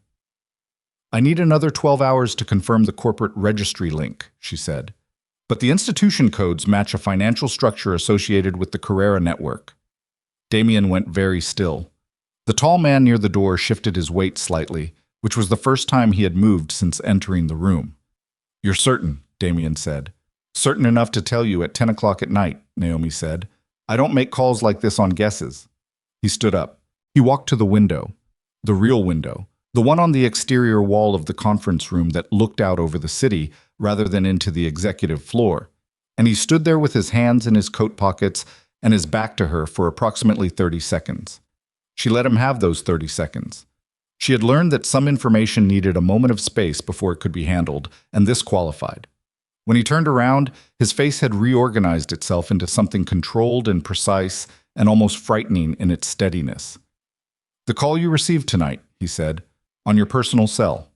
"I need another 12 hours to confirm the corporate registry link," she said. "But the institution codes match a financial structure associated with the Carrera network." Damien went very still. The tall man near the door shifted his weight slightly, which was the first time he had moved since entering the room. "You're certain," Damien said. "Certain enough to tell you at 10 o'clock at night," Naomi said. "I don't make calls like this on guesses." He stood up. He walked to the window. The real window. The one on the exterior wall of the conference room that looked out over the city rather than into the executive floor. And he stood there with his hands in his coat pockets and his back to her for approximately 30 seconds. She let him have those 30 seconds. She had learned that some information needed a moment of space before it could be handled, and this qualified. When he turned around, his face had reorganized itself into something controlled and precise and almost frightening in its steadiness. "The call you received tonight," he said, "on your personal cell.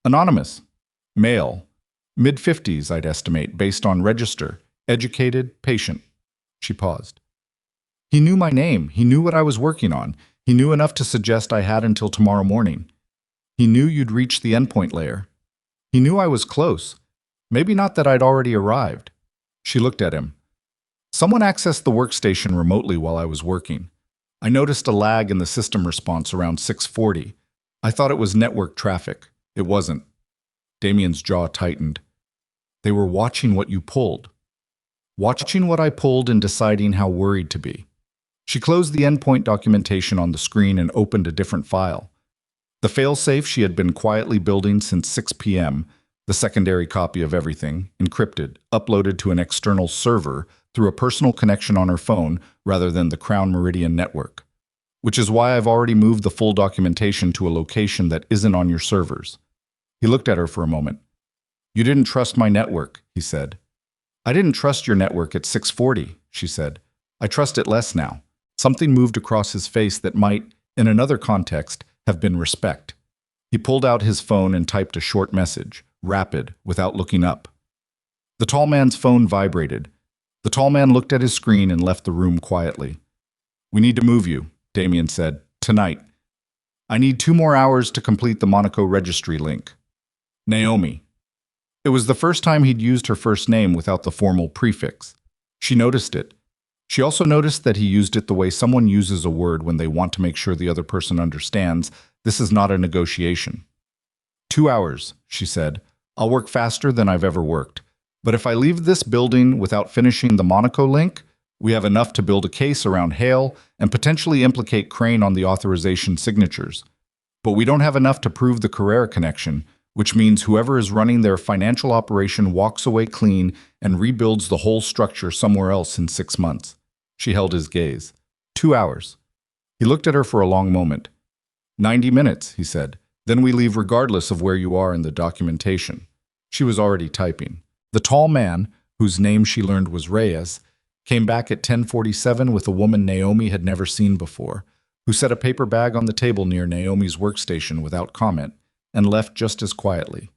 Anonymous. Male. Mid-50s, I'd estimate, based on register. Educated, patient." She paused. "He knew my name. He knew what I was working on. He knew enough to suggest I had until tomorrow morning. He knew you'd reach the endpoint layer. He knew I was close. Maybe not that I'd already arrived. She looked at him. Someone accessed the workstation remotely while I was working. I noticed a lag in the system response around 6:40. I thought it was network traffic. It wasn't. Damien's jaw tightened. They were watching what you pulled. Watching what I pulled and deciding how worried to be. She closed the endpoint documentation on the screen and opened a different file. The failsafe she had been quietly building since 6 p.m., the secondary copy of everything, encrypted, uploaded to an external server through a personal connection on her phone rather than the Crown Meridian network. Which is why I've already moved the full documentation to a location that isn't on your servers. He looked at her for a moment. You didn't trust my network, he said. I didn't trust your network at 6:40, she said. I trust it less now. Something moved across his face that might, in another context, have been respect. He pulled out his phone and typed a short message, rapid, without looking up. The tall man's phone vibrated. The tall man looked at his screen and left the room quietly. We need to move you, Damien said, tonight. I need 2 more hours to complete the Monaco registry link. Naomi. It was the first time he'd used her first name without the formal prefix. She noticed it. She also noticed that he used it the way someone uses a word when they want to make sure the other person understands this is not a negotiation. 2 hours, she said. I'll work faster than I've ever worked. But if I leave this building without finishing the Monaco link, we have enough to build a case around Hale and potentially implicate Crane on the authorization signatures. But we don't have enough to prove the Carrera connection, which means whoever is running their financial operation walks away clean and rebuilds the whole structure somewhere else in 6 months. She held his gaze. 2 hours. He looked at her for a long moment. 90 minutes, he said. Then we leave regardless of where you are in the documentation. She was already typing. The tall man, whose name she learned was Reyes, came back at 10:47 with a woman Naomi had never seen before, who set a paper bag on the table near Naomi's workstation without comment, and left just as quietly.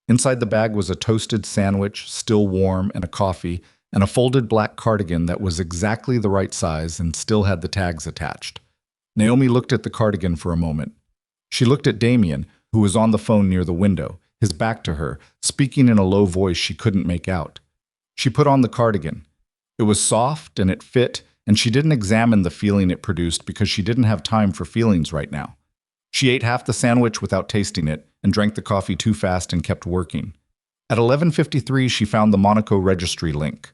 Inside the bag was a toasted sandwich, still warm, and a coffee, and a folded black cardigan that was exactly the right size and still had the tags attached. Naomi looked at the cardigan for a moment. She looked at Damien, who was on the phone near the window, his back to her, speaking in a low voice she couldn't make out. She put on the cardigan. It was soft and it fit, and she didn't examine the feeling it produced because she didn't have time for feelings right now. She ate half the sandwich without tasting it and drank the coffee too fast and kept working. At 11:53, she found the Monaco registry link.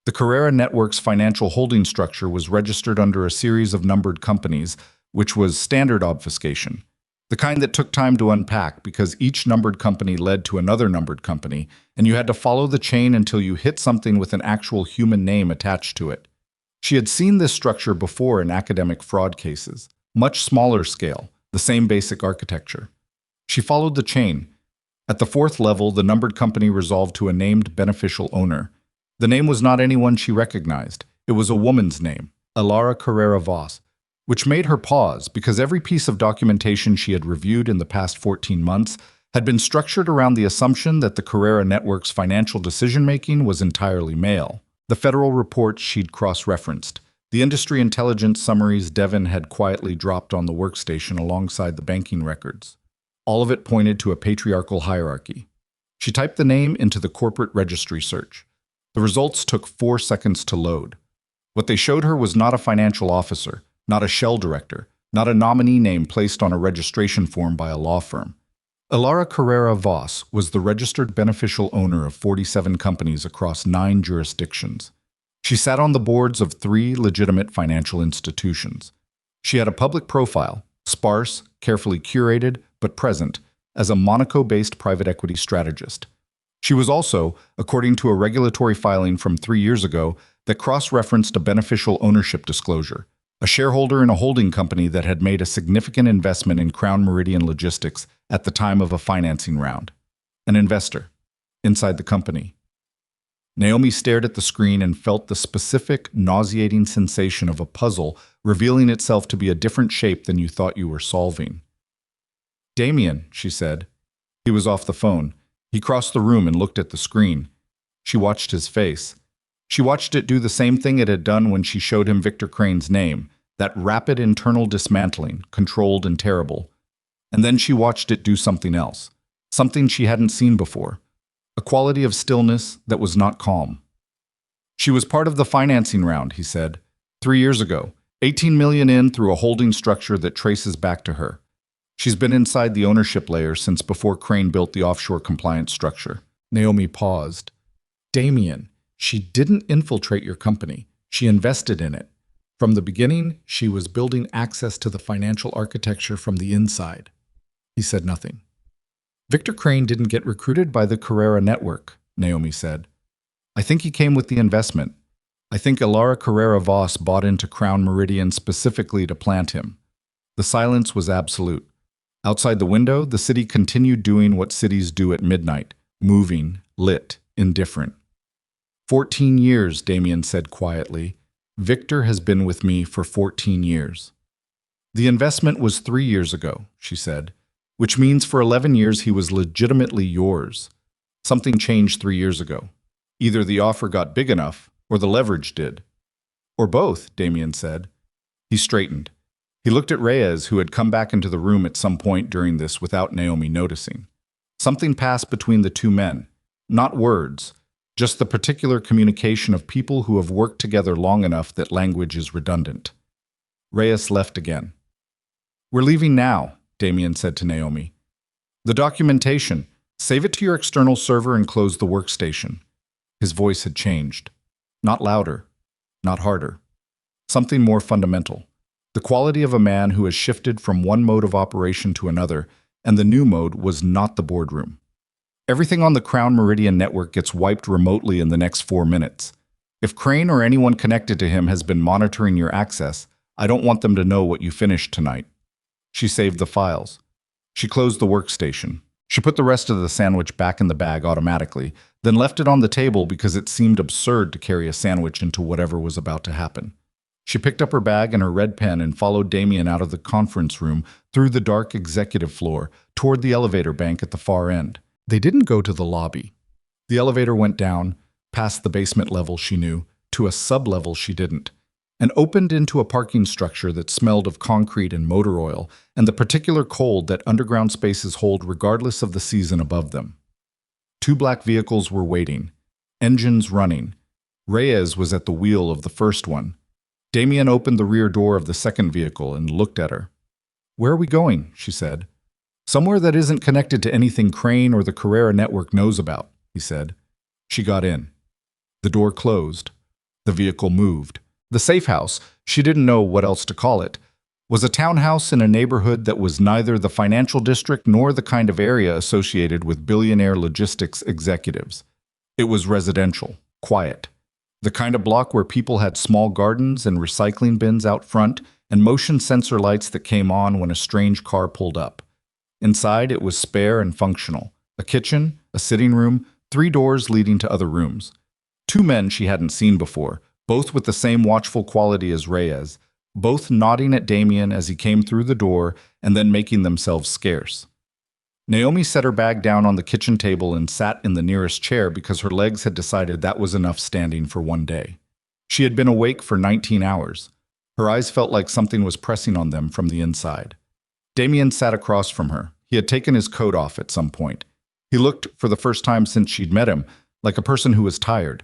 The Carrera Network's financial holding structure was registered under a series of numbered companies, which was standard obfuscation. The kind that took time to unpack because each numbered company led to another numbered company, and you had to follow the chain until you hit something with an actual human name attached to it. She had seen this structure before in academic fraud cases, much smaller scale, the same basic architecture. She followed the chain. At the 4th level, the numbered company resolved to a named beneficial owner. The name was not anyone she recognized. It was a woman's name, Alara Carrera Voss, which made her pause because every piece of documentation she had reviewed in the past 14 months had been structured around the assumption that the Carrera Network's financial decision-making was entirely male. The federal reports she'd cross-referenced, the industry intelligence summaries Devon had quietly dropped on the workstation alongside the banking records. All of it pointed to a patriarchal hierarchy. She typed the name into the corporate registry search. The results took 4 seconds to load. What they showed her was not a financial officer, not a shell director, not a nominee name placed on a registration form by a law firm. Alara Carrera Voss was the registered beneficial owner of 47 companies across 9 jurisdictions. She sat on the boards of 3 legitimate financial institutions. She had a public profile, sparse, carefully curated, but present, as a Monaco-based private equity strategist. She was also, according to a regulatory filing from 3 years ago that cross-referenced a beneficial ownership disclosure, a shareholder in a holding company that had made a significant investment in Crown Meridian Logistics at the time of a financing round. An investor. Inside the company. Naomi stared at the screen and felt the specific, nauseating sensation of a puzzle revealing itself to be a different shape than you thought you were solving. Damien, she said. He was off the phone. He crossed the room and looked at the screen. She watched his face. She watched it do the same thing it had done when she showed him Victor Crane's name, that rapid internal dismantling, controlled and terrible. And then she watched it do something else, something she hadn't seen before. a quality of stillness that was not calm. She was part of the financing round, he said, 3 years ago, 18 million in through a holding structure that traces back to her. She's been inside the ownership layer since before Crane built the offshore compliance structure. Naomi paused. Damien, she didn't infiltrate your company. She invested in it. From the beginning, she was building access to the financial architecture from the inside. He said nothing. Victor Crane didn't get recruited by the Carrera network, Naomi said. I think he came with the investment. I think Ilara Carrera Voss bought into Crown Meridian specifically to plant him. The silence was absolute. Outside the window, the city continued doing what cities do at midnight, moving, lit, indifferent. 14 years, Damien said quietly. Victor has been with me for 14 years. The investment was 3 years ago, she said, which means for 11 years he was legitimately yours. Something changed 3 years ago. Either the offer got big enough, or the leverage did. Or both, Damien said. He straightened. He looked at Reyes, who had come back into the room at some point during this without Naomi noticing. Something passed between the two men. Not words, just the particular communication of people who have worked together long enough that language is redundant. Reyes left again. We're leaving now, Damien said to Naomi. The documentation. Save it to your external server and close the workstation. His voice had changed. Not louder, not harder. Something more fundamental. The quality of a man who has shifted from one mode of operation to another, and the new mode was not the boardroom. Everything on the Crown Meridian network gets wiped remotely in the next 4 minutes. If Crane or anyone connected to him has been monitoring your access, I don't want them to know what you finished tonight. She saved the files. She closed the workstation. She put the rest of the sandwich back in the bag automatically, then left it on the table because it seemed absurd to carry a sandwich into whatever was about to happen. She picked up her bag and her red pen and followed Damien out of the conference room, through the dark executive floor, toward the elevator bank at the far end. They didn't go to the lobby. The elevator went down, past the basement level she knew, to a sub-level she didn't, and opened into a parking structure that smelled of concrete and motor oil and the particular cold that underground spaces hold regardless of the season above them. 2 black vehicles were waiting, engines running. Reyes was at the wheel of the first one. Damien opened the rear door of the second vehicle and looked at her. Where are we going? She said. Somewhere that isn't connected to anything Crane or the Carrera network knows about, he said. She got in. The door closed. The vehicle moved. The safe house, she didn't know what else to call it, was a townhouse in a neighborhood that was neither the financial district nor the kind of area associated with billionaire logistics executives. It was residential, quiet. The kind of block where people had small gardens and recycling bins out front and motion sensor lights that came on when a strange car pulled up. Inside, it was spare and functional. A kitchen, a sitting room, 3 doors leading to other rooms. 2 men she hadn't seen before, both with the same watchful quality as Reyes, both nodding at Damien as he came through the door and then making themselves scarce. Naomi set her bag down on the kitchen table and sat in the nearest chair because her legs had decided that was enough standing for one day. She had been awake for 19 hours. Her eyes felt like something was pressing on them from the inside. Damien sat across from her. He had taken his coat off at some point. He looked, for the first time since she'd met him, like a person who was tired.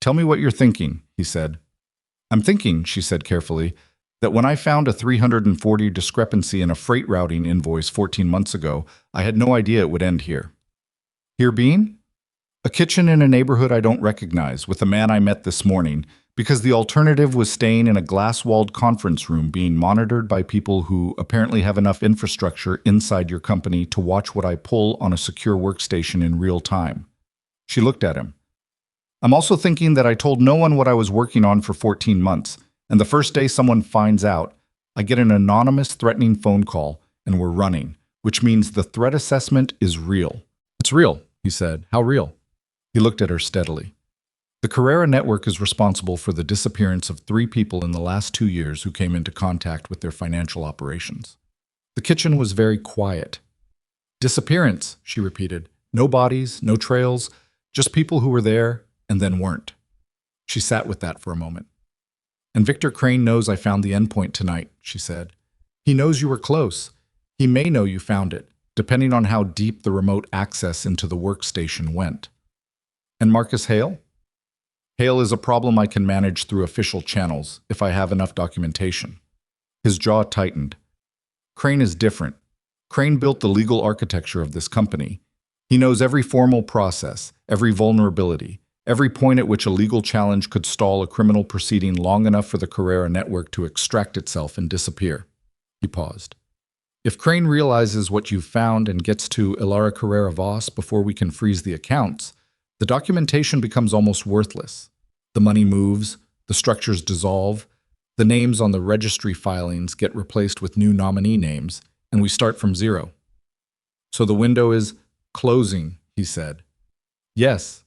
Tell me what you're thinking, he said. I'm thinking, she said carefully, that when I found a 340 discrepancy in a freight routing invoice 14 months ago, I had no idea it would end here. Here being? A kitchen in a neighborhood I don't recognize, with a man I met this morning, because the alternative was staying in a glass-walled conference room being monitored by people who apparently have enough infrastructure inside your company to watch what I pull on a secure workstation in real time. She looked at him. I'm also thinking that I told no one what I was working on for 14 months, and the first day someone finds out, I get an anonymous threatening phone call, and we're running, which means the threat assessment is real. It's real, he said. How real? He looked at her steadily. The Carrera network is responsible for the disappearance of 3 people in the last 2 years who came into contact with their financial operations. The kitchen was very quiet. Disappearance, she repeated. No bodies, no trails, just people who were there and then weren't. She sat with that for a moment. And Victor Crane knows I found the endpoint tonight, she said. He knows you were close. He may know you found it, depending on how deep the remote access into the workstation went. And Marcus Hale? Hale is a problem I can manage through official channels if I have enough documentation. His jaw tightened. Crane is different. Crane built the legal architecture of this company. He knows every formal process, every vulnerability, every point at which a legal challenge could stall a criminal proceeding long enough for the Carrera network to extract itself and disappear. He paused. If Crane realizes what you've found and gets to Ilara Carrera Voss before we can freeze the accounts, the documentation becomes almost worthless. The money moves, the structures dissolve, the names on the registry filings get replaced with new nominee names, and we start from zero. So the window is closing, he said. Yes.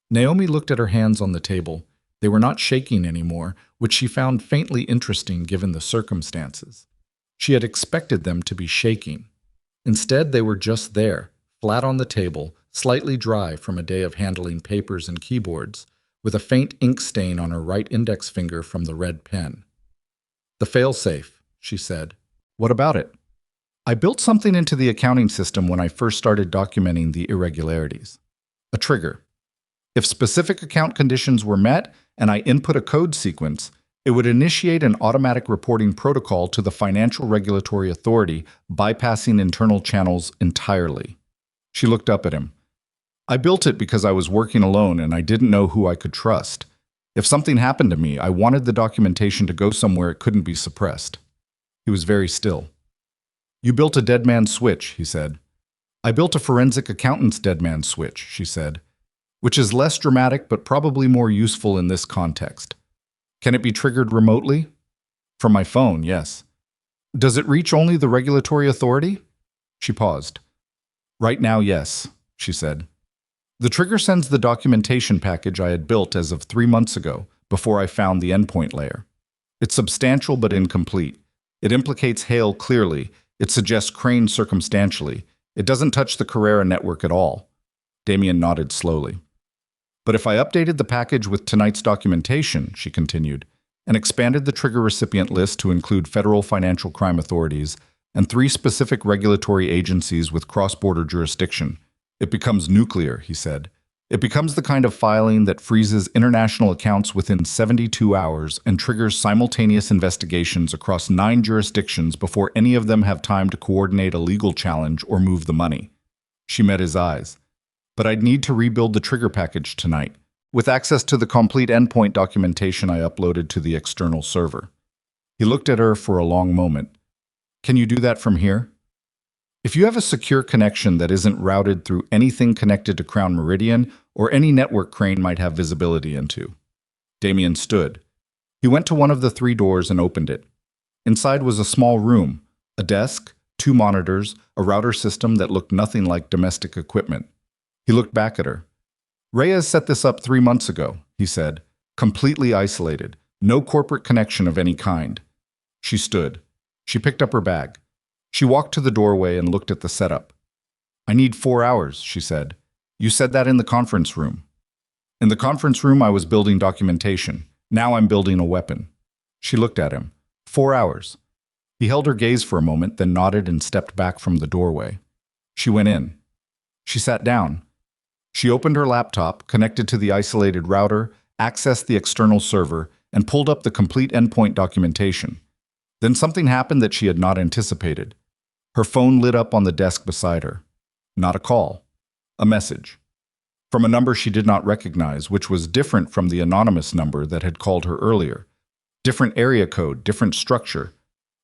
Naomi looked at her hands on the table. They were not shaking anymore, which she found faintly interesting given the circumstances. She had expected them to be shaking. Instead, they were just there, flat on the table, slightly dry from a day of handling papers and keyboards, with a faint ink stain on her right index finger from the red pen. The fail-safe, she said. What about it? I built something into the accounting system when I first started documenting the irregularities. A trigger. If specific account conditions were met and I input a code sequence, it would initiate an automatic reporting protocol to the Financial Regulatory Authority, bypassing internal channels entirely. She looked up at him. I built it because I was working alone and I didn't know who I could trust. If something happened to me, I wanted the documentation to go somewhere it couldn't be suppressed. He was very still. You built a dead man switch, he said. I built a forensic accountant's dead man switch, she said, which is less dramatic but probably more useful in this context. Can it be triggered remotely? From my phone, yes. Does it reach only the regulatory authority? She paused. Right now, yes, she said. The trigger sends the documentation package I had built as of 3 months ago, before I found the endpoint layer. It's substantial but incomplete. It implicates Hale clearly. It suggests Crane circumstantially. It doesn't touch the Carrera network at all. Damien nodded slowly. But if I updated the package with tonight's documentation, she continued, and expanded the trigger recipient list to include federal financial crime authorities and 3 specific regulatory agencies with cross-border jurisdiction, it becomes nuclear, he said. It becomes the kind of filing that freezes international accounts within 72 hours and triggers simultaneous investigations across 9 jurisdictions before any of them have time to coordinate a legal challenge or move the money. She met his eyes. But I'd need to rebuild the trigger package tonight, with access to the complete endpoint documentation I uploaded to the external server. He looked at her for a long moment. Can you do that from here? If you have a secure connection that isn't routed through anything connected to Crown Meridian or any network Crane might have visibility into. Damien stood. He went to one of the 3 doors and opened it. Inside was a small room, a desk, 2 monitors, a router system that looked nothing like domestic equipment. He looked back at her. Reyes set this up 3 months ago, he said, completely isolated, no corporate connection of any kind. She stood. She picked up her bag. She walked to the doorway and looked at the setup. I need 4 hours, she said. You said that in the conference room. In the conference room, I was building documentation. Now I'm building a weapon. She looked at him. 4 hours. He held her gaze for a moment, then nodded and stepped back from the doorway. She went in. She sat down. She opened her laptop, connected to the isolated router, accessed the external server, and pulled up the complete endpoint documentation. Then something happened that she had not anticipated. Her phone lit up on the desk beside her. Not a call. A message. From a number she did not recognize, which was different from the anonymous number that had called her earlier. Different area code, different structure.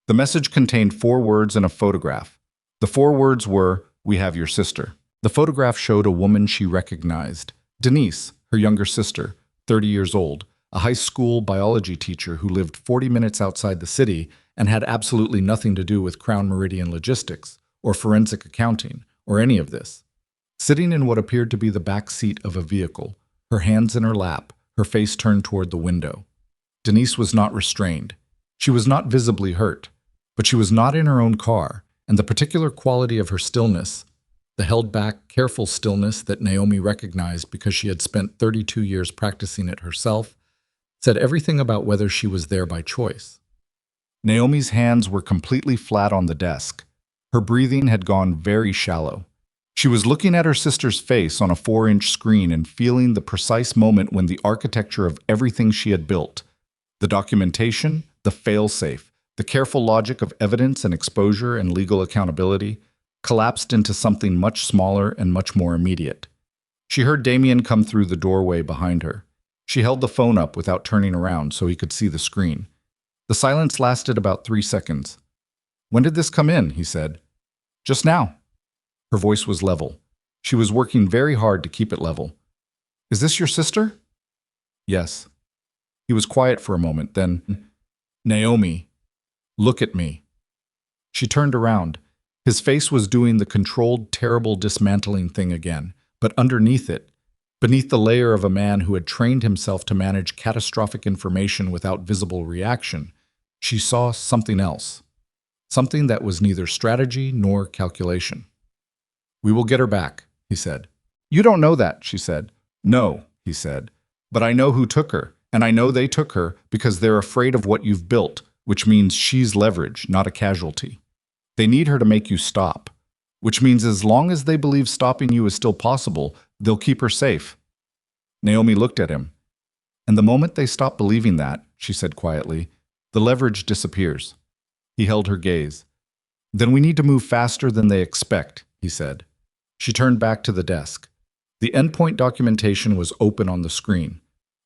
The message contained 4 words and a photograph. The 4 words were, "We have your sister." The photograph showed a woman she recognized. Denise, her younger sister, 30 years old, a high school biology teacher who lived 40 minutes outside the city and had absolutely nothing to do with Crown Meridian logistics, or forensic accounting, or any of this. Sitting in what appeared to be the back seat of a vehicle, her hands in her lap, her face turned toward the window. Denise was not restrained. She was not visibly hurt, but she was not in her own car, and the particular quality of her stillness, the held-back, careful stillness that Naomi recognized because she had spent 32 years practicing it herself, said everything about whether she was there by choice. Naomi's hands were completely flat on the desk. Her breathing had gone very shallow. She was looking at her sister's face on a 4-inch screen and feeling the precise moment when the architecture of everything she had built, the documentation, the fail-safe, the careful logic of evidence and exposure and legal accountability, collapsed into something much smaller and much more immediate. She heard Damien come through the doorway behind her. She held the phone up without turning around so he could see the screen. The silence lasted about 3 seconds. "When did this come in?" he said. "Just now." Her voice was level. She was working very hard to keep it level. "Is this your sister?" "Yes." He was quiet for a moment, then, "Naomi, look at me." She turned around. His face was doing the controlled, terrible dismantling thing again, but underneath it, beneath the layer of a man who had trained himself to manage catastrophic information without visible reaction, she saw something else. Something that was neither strategy nor calculation. "We will get her back," he said. "You don't know that," she said. "No," he said. "But I know who took her, and I know they took her because they're afraid of what you've built, which means she's leverage, not a casualty. They need her to make you stop, which means as long as they believe stopping you is still possible, they'll keep her safe." Naomi looked at him. "And the moment they stop believing that," she said quietly, "the leverage disappears." He held her gaze. "Then we need to move faster than they expect," he said. She turned back to the desk. The endpoint documentation was open on the screen.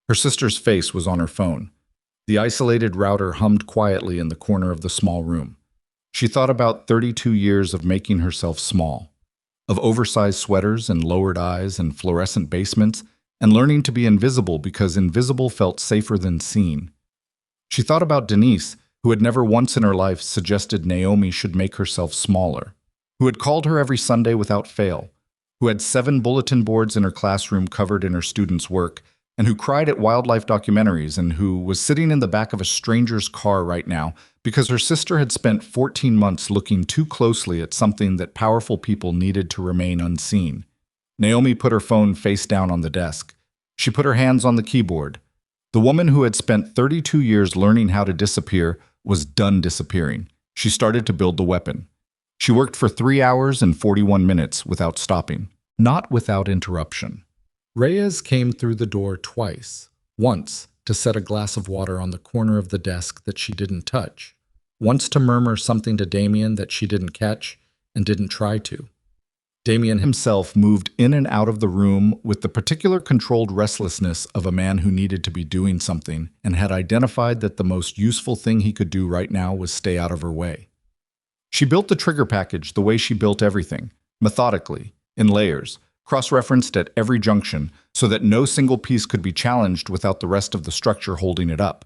Her sister's face was on her phone. The isolated router hummed quietly in the corner of the small room. She thought about 32 years of making herself small, of oversized sweaters and lowered eyes and fluorescent basements, and learning to be invisible because invisible felt safer than seen. She thought about Denise, who had never once in her life suggested Naomi should make herself smaller, who had called her every Sunday without fail, who had 7 bulletin boards in her classroom covered in her students' work, and who cried at wildlife documentaries, and who was sitting in the back of a stranger's car right now because her sister had spent 14 months looking too closely at something that powerful people needed to remain unseen. Naomi put her phone face down on the desk. She put her hands on the keyboard. The woman who had spent 32 years learning how to disappear was done disappearing. She started to build the weapon. She worked for 3 hours and 41 minutes without stopping, not without interruption. Reyes came through the door twice, once to set a glass of water on the corner of the desk that she didn't touch, once to murmur something to Damien that she didn't catch and didn't try to. Damien himself moved in and out of the room with the particular controlled restlessness of a man who needed to be doing something and had identified that the most useful thing he could do right now was stay out of her way. She built the trigger package the way she built everything, methodically, in layers, cross-referenced at every junction so that no single piece could be challenged without the rest of the structure holding it up.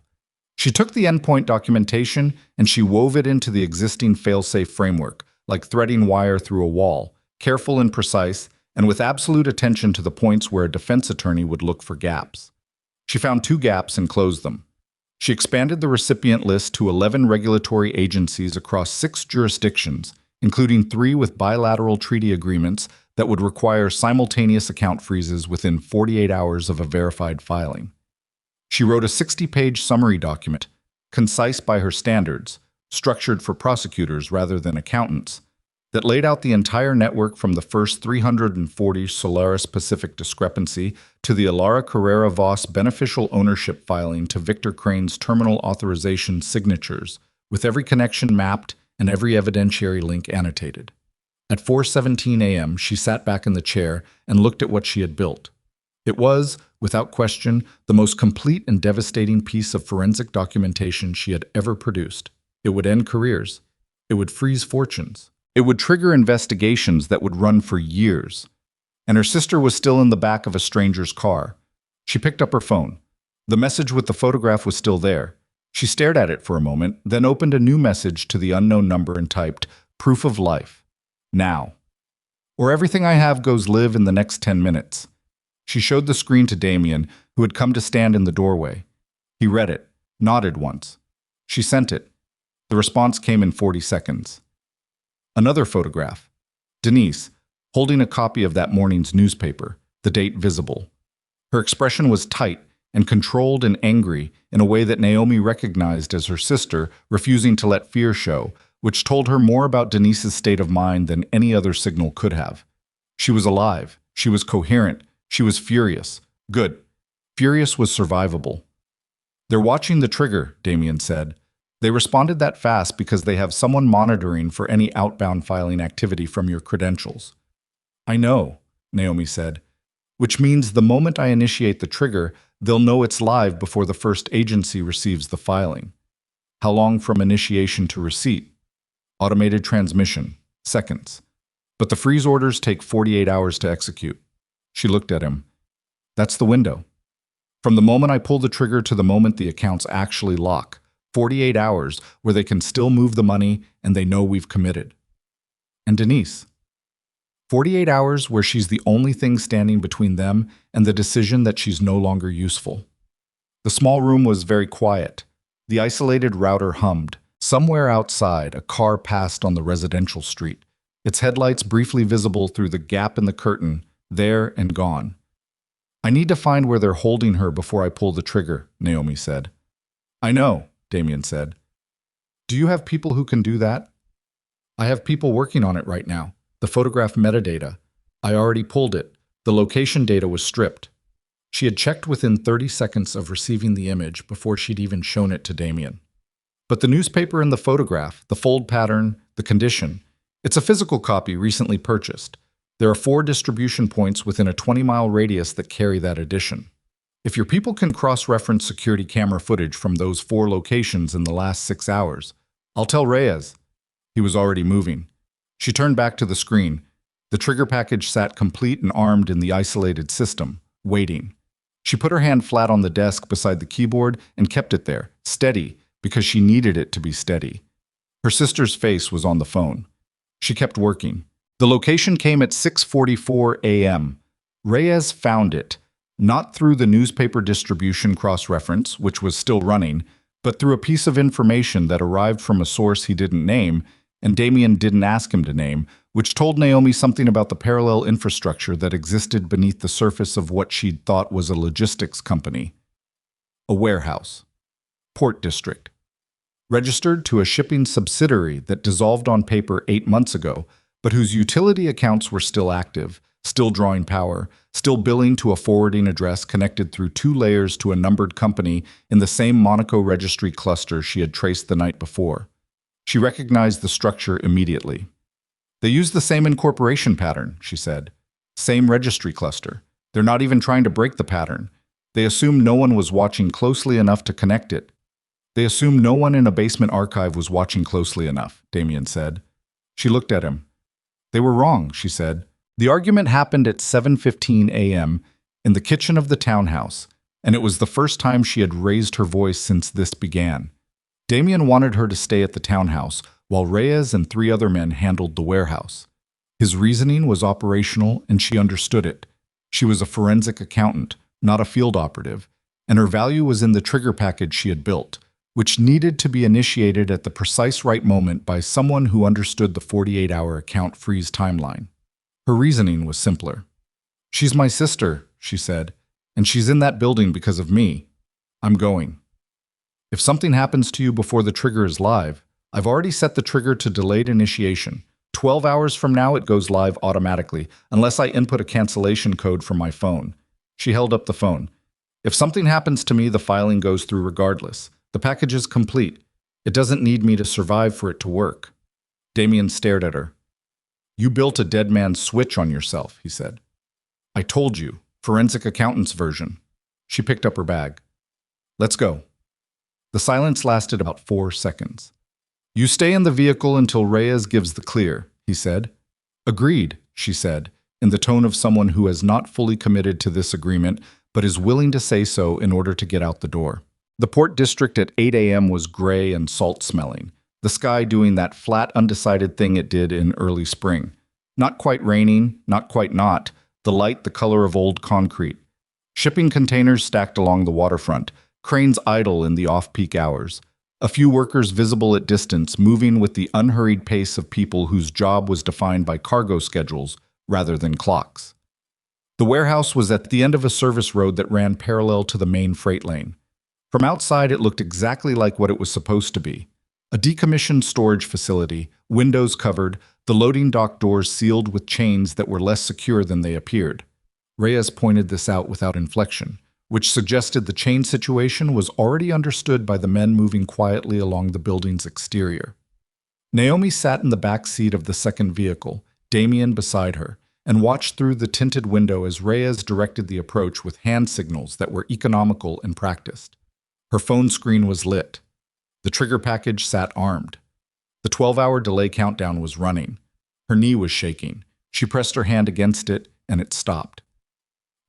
She took the endpoint documentation and she wove it into the existing fail-safe framework, like threading wire through a wall, careful and precise, and with absolute attention to the points where a defense attorney would look for gaps. She found 2 gaps and closed them. She expanded the recipient list to 11 regulatory agencies across 6 jurisdictions, including 3 with bilateral treaty agreements that would require simultaneous account freezes within 48 hours of a verified filing. She wrote a 60-page summary document, concise by her standards, structured for prosecutors rather than accountants, that laid out the entire network from the first 340 Solaris Pacific discrepancy to the Alara Carrera Voss beneficial ownership filing to Victor Crane's terminal authorization signatures, with every connection mapped and every evidentiary link annotated. At 4:17 a.m., she sat back in the chair and looked at what she had built. It was, without question, the most complete and devastating piece of forensic documentation she had ever produced. It would end careers. It would freeze fortunes. It would trigger investigations that would run for years. And her sister was still in the back of a stranger's car. She picked up her phone. The message with the photograph was still there. She stared at it for a moment, then opened a new message to the unknown number and typed, "Proof of life. Now. Or everything I have goes live in the next 10 minutes." She showed the screen to Damien, who had come to stand in the doorway. He read it, nodded once. She sent it. The response came in 40 seconds. Another photograph. Denise, holding a copy of that morning's newspaper, the date visible. Her expression was tight and controlled and angry in a way that Naomi recognized as her sister, refusing to let fear show, which told her more about Denise's state of mind than any other signal could have. She was alive. She was coherent. She was furious. Good. Furious was survivable. They're watching the trigger, Damien said. They responded that fast because they have someone monitoring for any outbound filing activity from your credentials. I know, Naomi said, which means the moment I initiate the trigger, they'll know it's live before the first agency receives the filing. How long from initiation to receipt? Automated transmission, seconds. But the freeze orders take 48 hours to execute. She looked at him. That's the window. From the moment I pull the trigger to the moment the accounts actually lock, 48 hours where they can still move the money and they know we've committed. And Denise? 48 hours where she's the only thing standing between them and the decision that she's no longer useful. The small room was very quiet. The isolated router hummed. Somewhere outside, a car passed on the residential street, its headlights briefly visible through the gap in the curtain, there and gone. I need to find where they're holding her before I pull the trigger, Naomi said. I know, Damien said. Do you have people who can do that? I have people working on it right now. The photograph metadata. I already pulled it. The location data was stripped. She had checked within 30 seconds of receiving the image before she'd even shown it to Damien. But the newspaper and the photograph, the fold pattern, the condition, it's a physical copy recently purchased. There are 4 distribution points within a 20-mile radius that carry that edition. If your people can cross-reference security camera footage from those 4 locations in the last 6 hours, I'll tell Reyes. He was already moving. She turned back to the screen. The trigger package sat complete and armed in the isolated system, waiting. She put her hand flat on the desk beside the keyboard and kept it there, steady, because she needed it to be steady. Her sister's face was on the phone. She kept working. The location came at 6:44 a.m. Reyes found it, not through the newspaper distribution cross-reference, which was still running, but through a piece of information that arrived from a source he didn't name, and Damien didn't ask him to name, which told Naomi something about the parallel infrastructure that existed beneath the surface of what she'd thought was a logistics company. A warehouse. Port district. Registered to a shipping subsidiary that dissolved on paper 8 months ago, but whose utility accounts were still active, still drawing power, still billing to a forwarding address connected through 2 layers to a numbered company in the same Monaco registry cluster she had traced the night before. She recognized the structure immediately. They use the same incorporation pattern, she said. Same registry cluster. They're not even trying to break the pattern. They assume no one was watching closely enough to connect it. They assume no one in a basement archive was watching closely enough, Damien said. She looked at him. They were wrong, she said. The argument happened at 7:15 a.m. in the kitchen of the townhouse, and it was the first time she had raised her voice since this began. Damien wanted her to stay at the townhouse, while Reyes and 3 other men handled the warehouse. His reasoning was operational, and she understood it. She was a forensic accountant, not a field operative, and her value was in the trigger package she had built, which needed to be initiated at the precise right moment by someone who understood the 48-hour account freeze timeline. Her reasoning was simpler. She's my sister, she said, and she's in that building because of me. I'm going. If something happens to you before the trigger is live, I've already set the trigger to delayed initiation. 12 hours from now it goes live automatically, unless I input a cancellation code from my phone. She held up the phone. If something happens to me, the filing goes through regardless. The package is complete. It doesn't need me to survive for it to work. Damien stared at her. You built a dead man's switch on yourself, he said. I told you. Forensic accountant's version. She picked up her bag. Let's go. The silence lasted about 4 seconds. You stay in the vehicle until Reyes gives the clear, he said. Agreed, she said, in the tone of someone who has not fully committed to this agreement, but is willing to say so in order to get out the door. The port district at 8 a.m. was gray and salt-smelling, the sky doing that flat, undecided thing it did in early spring. Not quite raining, not quite not, the light the color of old concrete. Shipping containers stacked along the waterfront, cranes idle in the off-peak hours. A few workers visible at distance, moving with the unhurried pace of people whose job was defined by cargo schedules rather than clocks. The warehouse was at the end of a service road that ran parallel to the main freight lane. From outside, it looked exactly like what it was supposed to be. A decommissioned storage facility, windows covered, The loading dock doors sealed with chains that were less secure than they appeared. Reyes pointed this out without inflection, which suggested the chain situation was already understood by the men moving quietly along the building's exterior. Naomi sat in the back seat of the second vehicle, Damien beside her, and watched through the tinted window as Reyes directed the approach with hand signals that were economical and practiced. Her phone screen was lit. The trigger package sat armed. The 12-hour delay countdown was running. Her knee was shaking. She pressed her hand against it, and it stopped.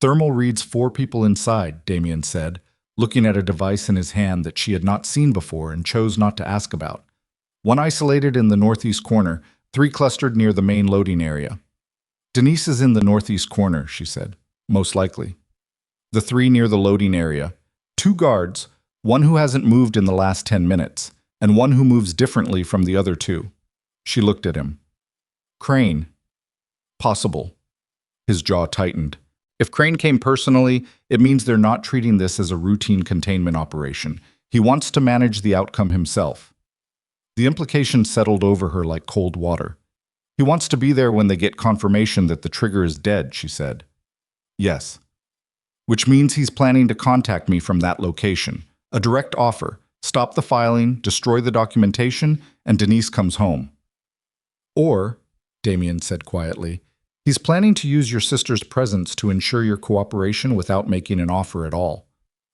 "Thermal reads 4 people inside," Damien said, looking at a device in his hand that she had not seen before and chose not to ask about. 1 isolated in the northeast corner, 3 clustered near the main loading area. "Denise is in the northeast corner," she said. "Most likely." The 3 near the loading area. 2 guards, one who hasn't moved in the last 10 minutes, and one who moves differently from the other 2. She looked at him. "Crane." "Possible." His jaw tightened. If Crane came personally, it means they're not treating this as a routine containment operation. He wants to manage the outcome himself. The implication settled over her like cold water. "He wants to be there when they get confirmation that the trigger is dead," she said. "Yes." "Which means he's planning to contact me from that location. A direct offer. Stop the filing, destroy the documentation, and Denise comes home." "Or," Damien said quietly, "he's planning to use your sister's presence to ensure your cooperation without making an offer at all."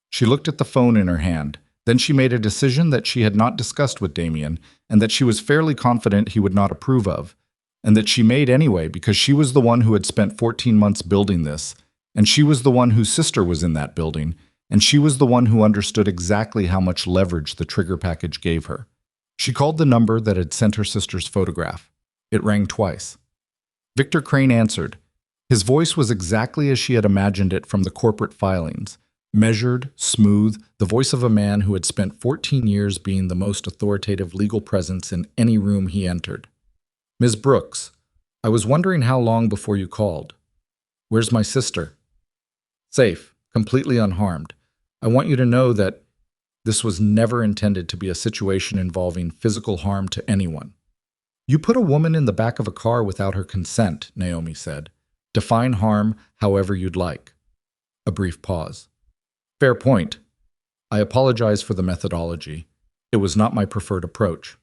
She looked at the phone in her hand. Then she made a decision that she had not discussed with Damien, and that she was fairly confident he would not approve of, and that she made anyway because she was the one who had spent 14 months building this, and she was the one whose sister was in that building, and she was the one who understood exactly how much leverage the trigger package gave her. She called the number that had sent her sister's photograph. It rang twice. Victor Crane answered. His voice was exactly as she had imagined it from the corporate filings. Measured, smooth, the voice of a man who had spent 14 years being the most authoritative legal presence in any room he entered. "Ms. Brooks, I was wondering how long before you called. Where's my sister?" "Safe, completely unharmed. I want you to know that this was never intended to be a situation involving physical harm to anyone." "You put a woman in the back of a car without her consent," Naomi said. "Define harm however you'd like." A brief pause. "Fair point. I apologize for the methodology. It was not my preferred approach."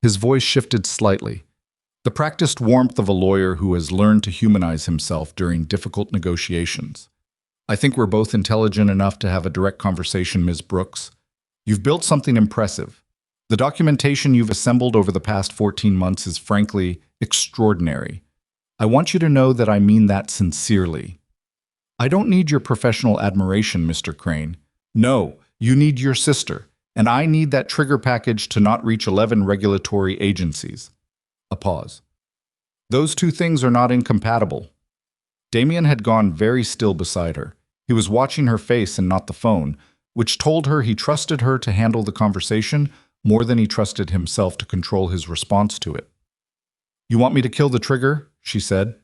His voice shifted slightly. The practiced warmth of a lawyer who has learned to humanize himself during difficult negotiations. "I think we're both intelligent enough to have a direct conversation, Ms. Brooks. You've built something impressive. The documentation you've assembled over the past 14 months is frankly extraordinary. I want you to know that I mean that sincerely. I don't need your professional admiration, Mr. Crane. No, you need your sister, and I need that trigger package to not reach 11 regulatory agencies." A pause. "Those 2 things are not incompatible." Damien had gone very still beside her. He was watching her face and not the phone, which told her he trusted her to handle the conversation more than he trusted himself to control his response to it. "You want me to kill the trigger?" she said.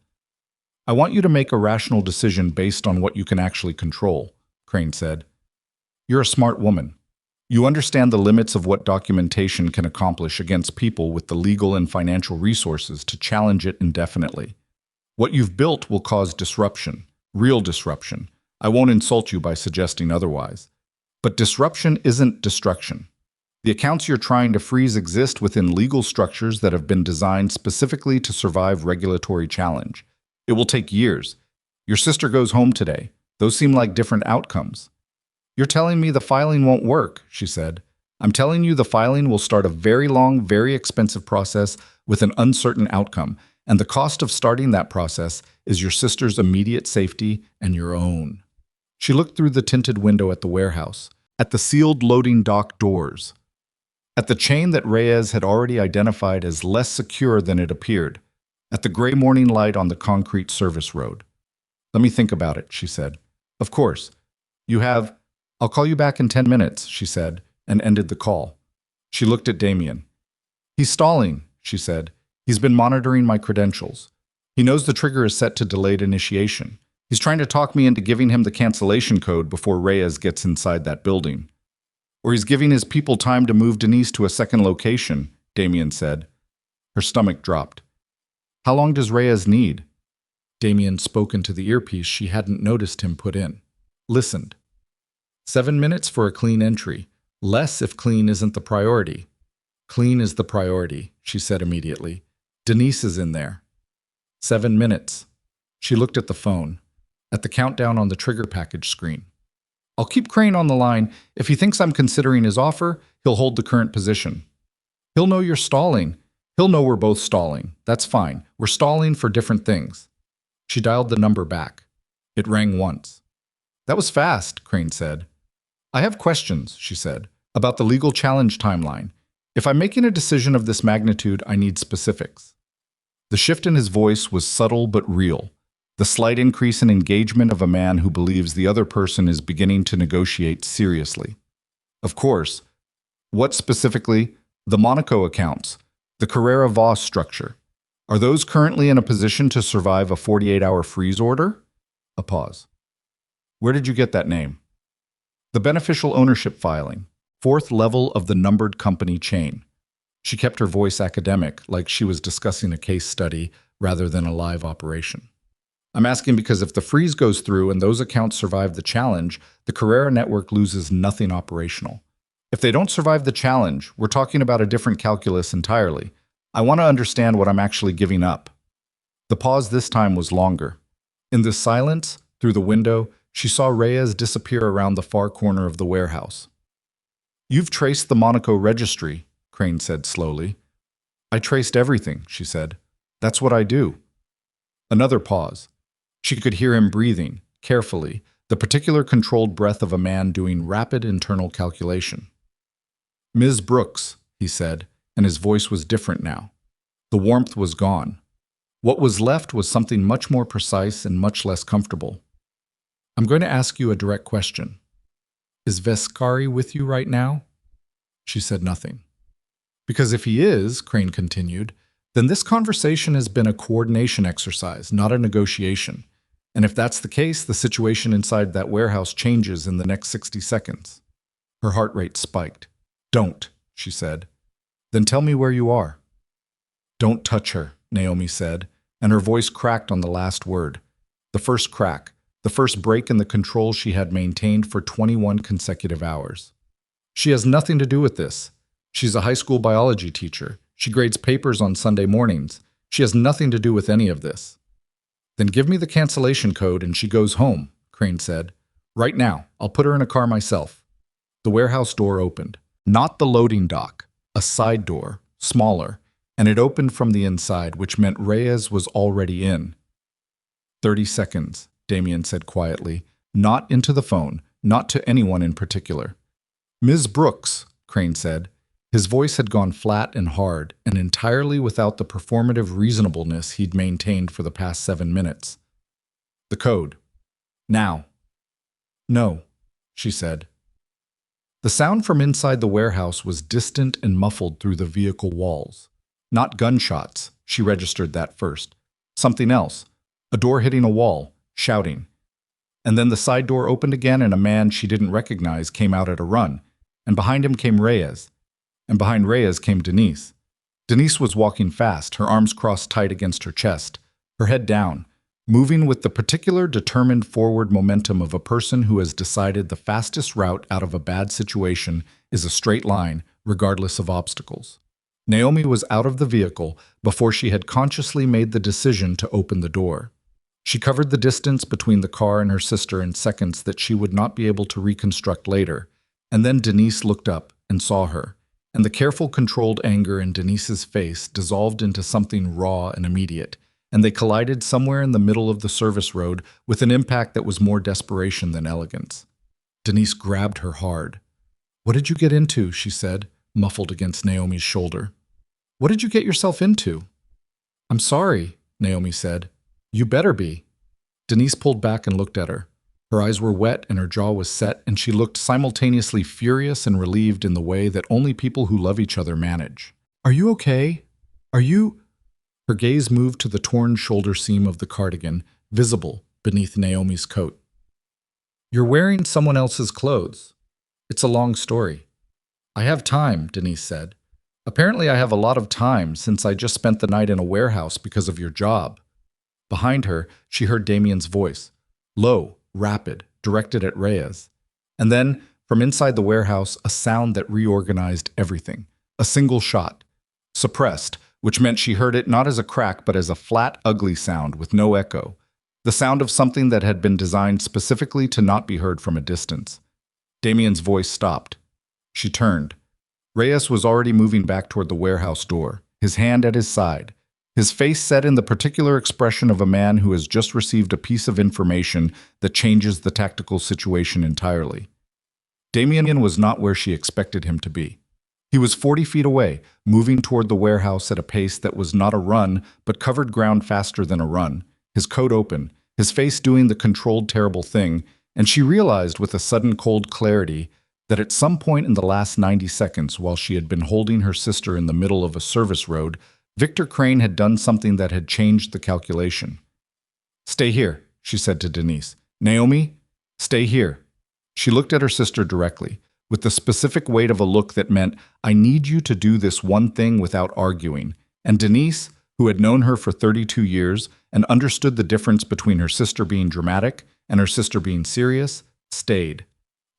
"I want you to make a rational decision based on what you can actually control," Crane said. "You're a smart woman. You understand the limits of what documentation can accomplish against people with the legal and financial resources to challenge it indefinitely. What you've built will cause disruption, real disruption. I won't insult you by suggesting otherwise. But disruption isn't destruction. The accounts you're trying to freeze exist within legal structures that have been designed specifically to survive regulatory challenge. It will take years. Your sister goes home today. Those seem like different outcomes." "You're telling me the filing won't work," she said. "I'm telling you the filing will start a very long, very expensive process with an uncertain outcome, and the cost of starting that process is your sister's immediate safety and your own." She looked through the tinted window at the warehouse, at the sealed loading dock doors, at the chain that Reyes had already identified as less secure than it appeared, at the gray morning light on the concrete service road. "Let me think about it," she said. "Of course. You have— I'll call you back in 10 minutes, she said, and ended the call. She looked at Damien. "He's stalling," she said. "He's been monitoring my credentials. He knows the trigger is set to delayed initiation. He's trying to talk me into giving him the cancellation code before Reyes gets inside that building. Or he's giving his people time to move Denise to a second location," Damien said. Her stomach dropped. How long does Reyes need? Damien spoke into the earpiece she hadn't noticed him put in. Listened. 7 minutes for a clean entry. Less if clean isn't the priority. Clean is the priority, she said immediately. Denise is in there. 7 minutes. She looked at the phone, at the countdown on the trigger package screen. I'll keep Crane on the line. If he thinks I'm considering his offer, he'll hold the current position. He'll know you're stalling. He'll know we're both stalling. That's fine. We're stalling for different things. She dialed the number back. It rang once. That was fast, Crane said. I have questions, she said, about the legal challenge timeline. If I'm making a decision of this magnitude, I need specifics. The shift in his voice was subtle but real. The slight increase in engagement of a man who believes the other person is beginning to negotiate seriously. Of course. What specifically? The Monaco accounts. The Carrera Voss structure. Are those currently in a position to survive a 48-hour freeze order? A pause. Where did you get that name? The beneficial ownership filing. 4th level of the numbered company chain. She kept her voice academic, like she was discussing a case study rather than a live operation. I'm asking because if the freeze goes through and those accounts survive the challenge, the Carrera network loses nothing operational. If they don't survive the challenge, we're talking about a different calculus entirely. I want to understand what I'm actually giving up. The pause this time was longer. In the silence, through the window, she saw Reyes disappear around the far corner of the warehouse. You've traced the Monaco registry, Crane said slowly. I traced everything, she said. That's what I do. Another pause. She could hear him breathing, carefully, the particular controlled breath of a man doing rapid internal calculation. Ms. Brooks, he said, and his voice was different now. The warmth was gone. What was left was something much more precise and much less comfortable. I'm going to ask you a direct question. Is Vescari with you right now? She said nothing. Because if he is, Crane continued, then this conversation has been a coordination exercise, not a negotiation. And if that's the case, the situation inside that warehouse changes in the next 60 seconds. Her heart rate spiked. Don't, she said. Then tell me where you are. Don't touch her, Naomi said, and her voice cracked on the last word. The first crack, the first break in the control she had maintained for 21 consecutive hours. She has nothing to do with this. She's a high school biology teacher. She grades papers on Sunday mornings. She has nothing to do with any of this. Then give me the cancellation code and she goes home, Crane said. Right now, I'll put her in a car myself. The warehouse door opened. Not the loading dock, a side door, smaller, and it opened from the inside, which meant Reyes was already in. 30 seconds, Damien said quietly. Not into the phone, not to anyone in particular. Ms. Brooks, Crane said. His voice had gone flat and hard, and entirely without the performative reasonableness he'd maintained for the past 7 minutes. The code. Now. No, she said. The sound from inside the warehouse was distant and muffled through the vehicle walls. Not gunshots, she registered that first. Something else. A door hitting a wall, shouting. And then the side door opened again and a man she didn't recognize came out at a run. And behind him came Reyes. And behind Reyes came Denise. Denise was walking fast, her arms crossed tight against her chest, her head down, moving with the particular determined forward momentum of a person who has decided the fastest route out of a bad situation is a straight line, regardless of obstacles. Naomi was out of the vehicle before she had consciously made the decision to open the door. She covered the distance between the car and her sister in seconds that she would not be able to reconstruct later, and then Denise looked up and saw her, and the careful, controlled anger in Denise's face dissolved into something raw and immediate, and they collided somewhere in the middle of the service road with an impact that was more desperation than elegance. Denise grabbed her hard. What did you get into? She said, muffled against Naomi's shoulder. What did you get yourself into? I'm sorry, Naomi said. You better be. Denise pulled back and looked at her. Her eyes were wet and her jaw was set, and she looked simultaneously furious and relieved in the way that only people who love each other manage. Are you okay? Are you... Her gaze moved to the torn shoulder seam of the cardigan, visible beneath Naomi's coat. You're wearing someone else's clothes. It's a long story. I have time, Denise said. Apparently, I have a lot of time since I just spent the night in a warehouse because of your job. Behind her, she heard Damien's voice, low, rapid, directed at Reyes. And then, from inside the warehouse, a sound that reorganized everything. A single shot. Suppressed, which meant she heard it not as a crack but as a flat, ugly sound with no echo. The sound of something that had been designed specifically to not be heard from a distance. Damien's voice stopped. She turned. Reyes was already moving back toward the warehouse door, his hand at his side, his face set in the particular expression of a man who has just received a piece of information that changes the tactical situation entirely. Damien was not where she expected him to be. He was 40 feet away, moving toward the warehouse at a pace that was not a run, but covered ground faster than a run, his coat open, his face doing the controlled terrible thing, and she realized with a sudden cold clarity that at some point in the last 90 seconds, while she had been holding her sister in the middle of a service road, Victor Crane had done something that had changed the calculation. "Stay here," she said to Denise. "Naomi, stay here." She looked at her sister directly, with the specific weight of a look that meant, "I need you to do this one thing without arguing." And Denise, who had known her for 32 years and understood the difference between her sister being dramatic and her sister being serious, stayed.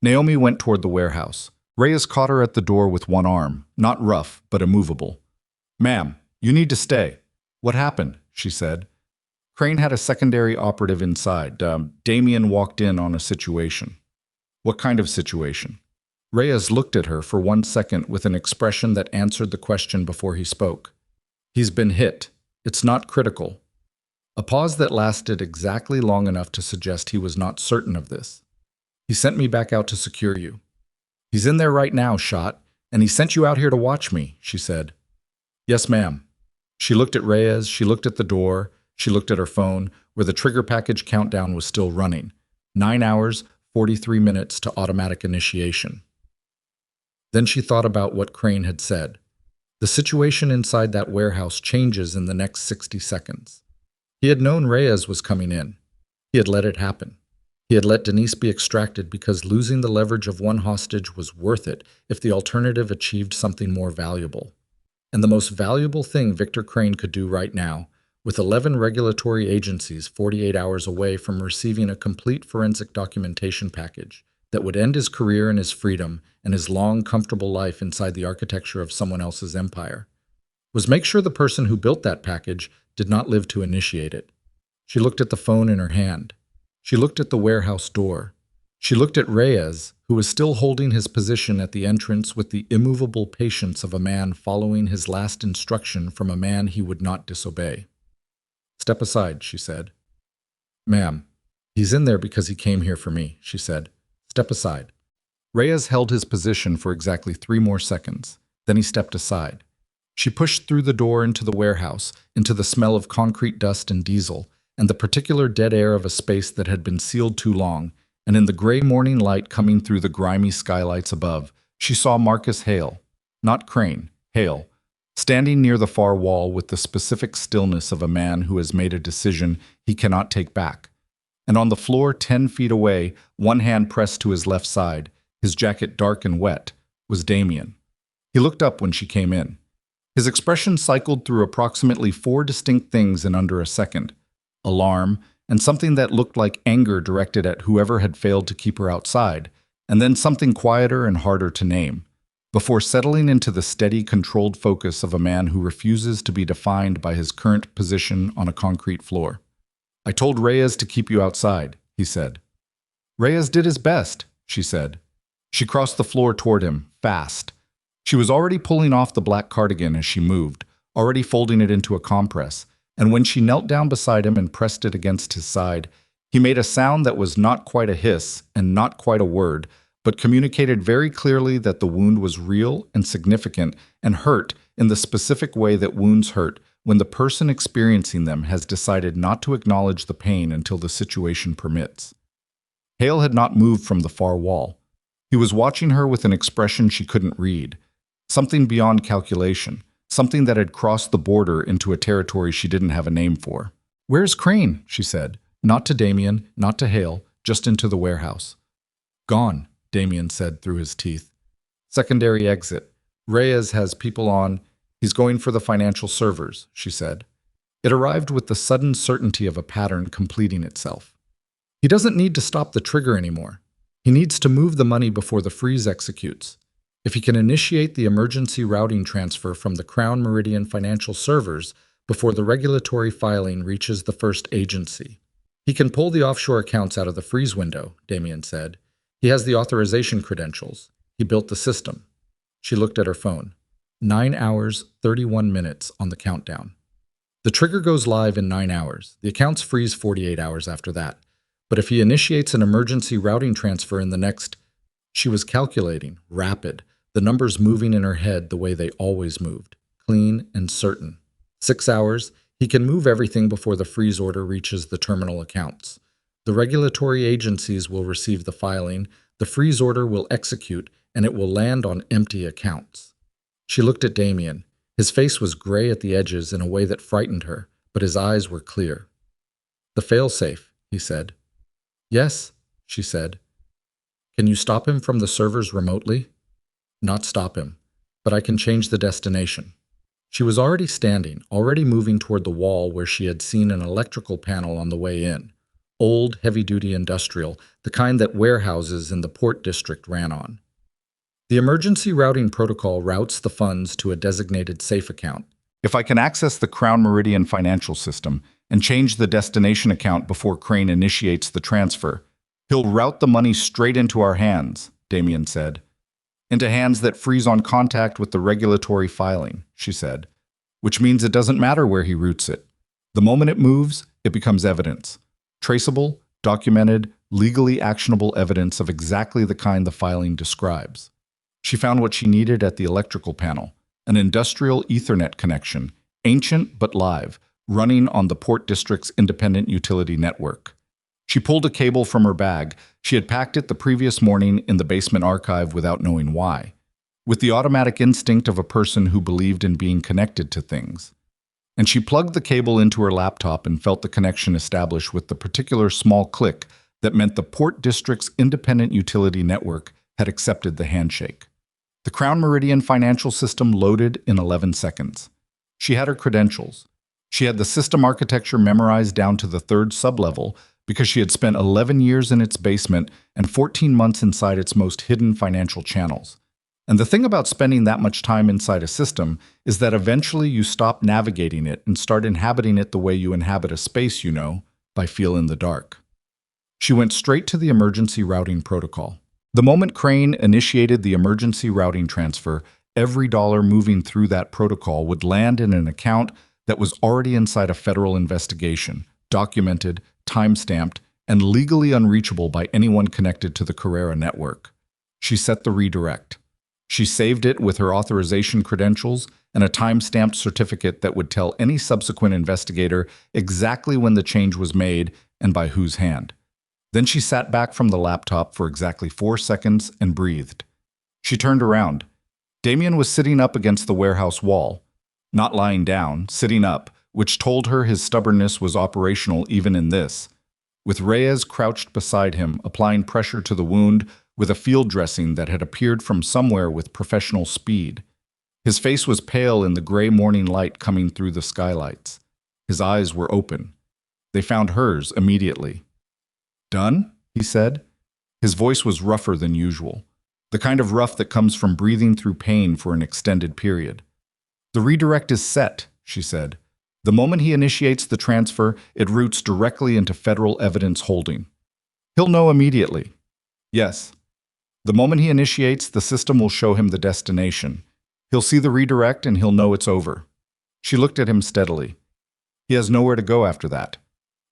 Naomi went toward the warehouse. Reyes caught her at the door with one arm, not rough, but immovable. "Ma'am, you need to stay." "What happened?" she said. Crane had a secondary operative inside. Damien walked in on a situation. "What kind of situation?" Reyes looked at her for 1 second with an expression that answered the question before he spoke. "He's been hit. It's not critical." A pause that lasted exactly long enough to suggest he was not certain of this. "He sent me back out to secure you." "He's in there right now, shot, and he sent you out here to watch me," she said. "Yes, ma'am." She looked at Reyes, she looked at the door, she looked at her phone, where the trigger package countdown was still running. 9 hours, 43 minutes to automatic initiation. Then she thought about what Crane had said. The situation inside that warehouse changes in the next 60 seconds. He had known Reyes was coming in. He had let it happen. He had let Denise be extracted because losing the leverage of one hostage was worth it if the alternative achieved something more valuable. And the most valuable thing Victor Crane could do right now, with 11 regulatory agencies 48 hours away from receiving a complete forensic documentation package that would end his career and his freedom and his long, comfortable life inside the architecture of someone else's empire, was make sure the person who built that package did not live to initiate it. She looked at the phone in her hand. She looked at the warehouse door. She looked at Reyes, who was still holding his position at the entrance with the immovable patience of a man following his last instruction from a man he would not disobey. "Step aside," she said. "Ma'am, he's in there because he came here for me," she said. "Step aside." Reyes held his position for exactly 3 more seconds. Then he stepped aside. She pushed through the door into the warehouse, into the smell of concrete dust and diesel, and the particular dead air of a space that had been sealed too long, and in the gray morning light coming through the grimy skylights above, she saw Marcus Hale, not Crane, Hale, standing near the far wall with the specific stillness of a man who has made a decision he cannot take back. And on the floor 10 feet away, one hand pressed to his left side, his jacket dark and wet, was Damien. He looked up when she came in. His expression cycled through approximately 4 distinct things in under a second. Alarm, and something that looked like anger directed at whoever had failed to keep her outside, and then something quieter and harder to name, before settling into the steady, controlled focus of a man who refuses to be defined by his current position on a concrete floor. "I told Reyes to keep you outside," he said. "Reyes did his best," she said. She crossed the floor toward him, fast. She was already pulling off the black cardigan as she moved, already folding it into a compress, and when she knelt down beside him and pressed it against his side, he made a sound that was not quite a hiss and not quite a word, but communicated very clearly that the wound was real and significant and hurt in the specific way that wounds hurt when the person experiencing them has decided not to acknowledge the pain until the situation permits. Hale had not moved from the far wall. He was watching her with an expression she couldn't read, something beyond calculation. Something that had crossed the border into a territory she didn't have a name for. "Where's Crane?" she said. Not to Damien, not to Hale, just into the warehouse. "Gone," Damien said through his teeth. "Secondary exit. Reyes has people on. He's going for the financial servers, she said. It arrived with the sudden certainty of a pattern completing itself. He doesn't need to stop the trigger anymore. He needs to move the money before the freeze executes. If he can initiate the emergency routing transfer from the Crown Meridian financial servers before the regulatory filing reaches the first agency, he can pull the offshore accounts out of the freeze window, Damien said. He has the authorization credentials. He built the system. She looked at her phone. 9 hours, 31 minutes on the countdown. The trigger goes live in 9 hours. The accounts freeze 48 hours after that. But if he initiates an emergency routing transfer in the next... She was calculating, rapid, the numbers moving in her head the way they always moved, clean and certain. 6 hours, he can move everything before the freeze order reaches the terminal accounts. The regulatory agencies will receive the filing, the freeze order will execute, and it will land on empty accounts. She looked at Damien. His face was gray at the edges in a way that frightened her, but his eyes were clear. "The failsafe," he said. "Yes," she said. "Can you stop him from the servers remotely?" "Not stop him, but I can change the destination." She was already standing, already moving toward the wall where she had seen an electrical panel on the way in. Old, heavy-duty industrial, the kind that warehouses in the port district ran on. The emergency routing protocol routes the funds to a designated safe account. If I can access the Crown Meridian financial system and change the destination account before Crane initiates the transfer, he'll route the money straight into our hands, Damien said. Into hands that freeze on contact with the regulatory filing, she said, which means it doesn't matter where he routes it. The moment it moves, it becomes evidence. Traceable, documented, legally actionable evidence of exactly the kind the filing describes. She found what she needed at the electrical panel, an industrial Ethernet connection, ancient but live, running on the Port District's independent utility network. She pulled a cable from her bag. She had packed it the previous morning in the basement archive without knowing why, with the automatic instinct of a person who believed in being connected to things. And she plugged the cable into her laptop and felt the connection establish with the particular small click that meant the Port District's independent utility network had accepted the handshake. The Crown Meridian financial system loaded in 11 seconds. She had her credentials. She had the system architecture memorized down to the third sublevel because she had spent 11 years in its basement and 14 months inside its most hidden financial channels. And the thing about spending that much time inside a system is that eventually you stop navigating it and start inhabiting it the way you inhabit a space you know, by feel in the dark. She went straight to the emergency routing protocol. The moment Crane initiated the emergency routing transfer, every dollar moving through that protocol would land in an account that was already inside a federal investigation, documented, time-stamped, and legally unreachable by anyone connected to the Carrera network. She set the redirect. She saved it with her authorization credentials and a time-stamped certificate that would tell any subsequent investigator exactly when the change was made and by whose hand. Then she sat back from the laptop for exactly 4 seconds and breathed. She turned around. Damien was sitting up against the warehouse wall. Not lying down, sitting up, which told her his stubbornness was operational even in this. With Reyes crouched beside him, applying pressure to the wound with a field dressing that had appeared from somewhere with professional speed. His face was pale in the gray morning light coming through the skylights. His eyes were open. They found hers immediately. "Done?" he said. His voice was rougher than usual, the kind of rough that comes from breathing through pain for an extended period. "The redirect is set," she said. "The moment he initiates the transfer, it routes directly into federal evidence holding. He'll know immediately." "Yes. The moment he initiates, the system will show him the destination. He'll see the redirect and he'll know it's over." She looked at him steadily. "He has nowhere to go after that.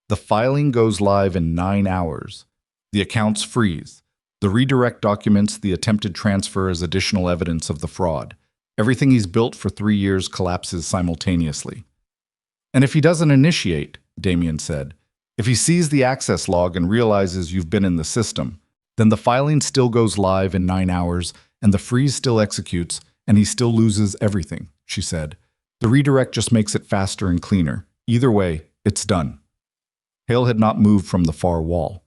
The filing goes live in 9 hours. The accounts freeze. The redirect documents the attempted transfer as additional evidence of the fraud. Everything he's built for 3 years collapses simultaneously." "And if he doesn't initiate," Damien said, "if he sees the access log and realizes you've been in the system, then the filing still goes live in 9 hours and the freeze still executes and he still loses everything," she said. "The redirect just makes it faster and cleaner. Either way, it's done." Hale had not moved from the far wall.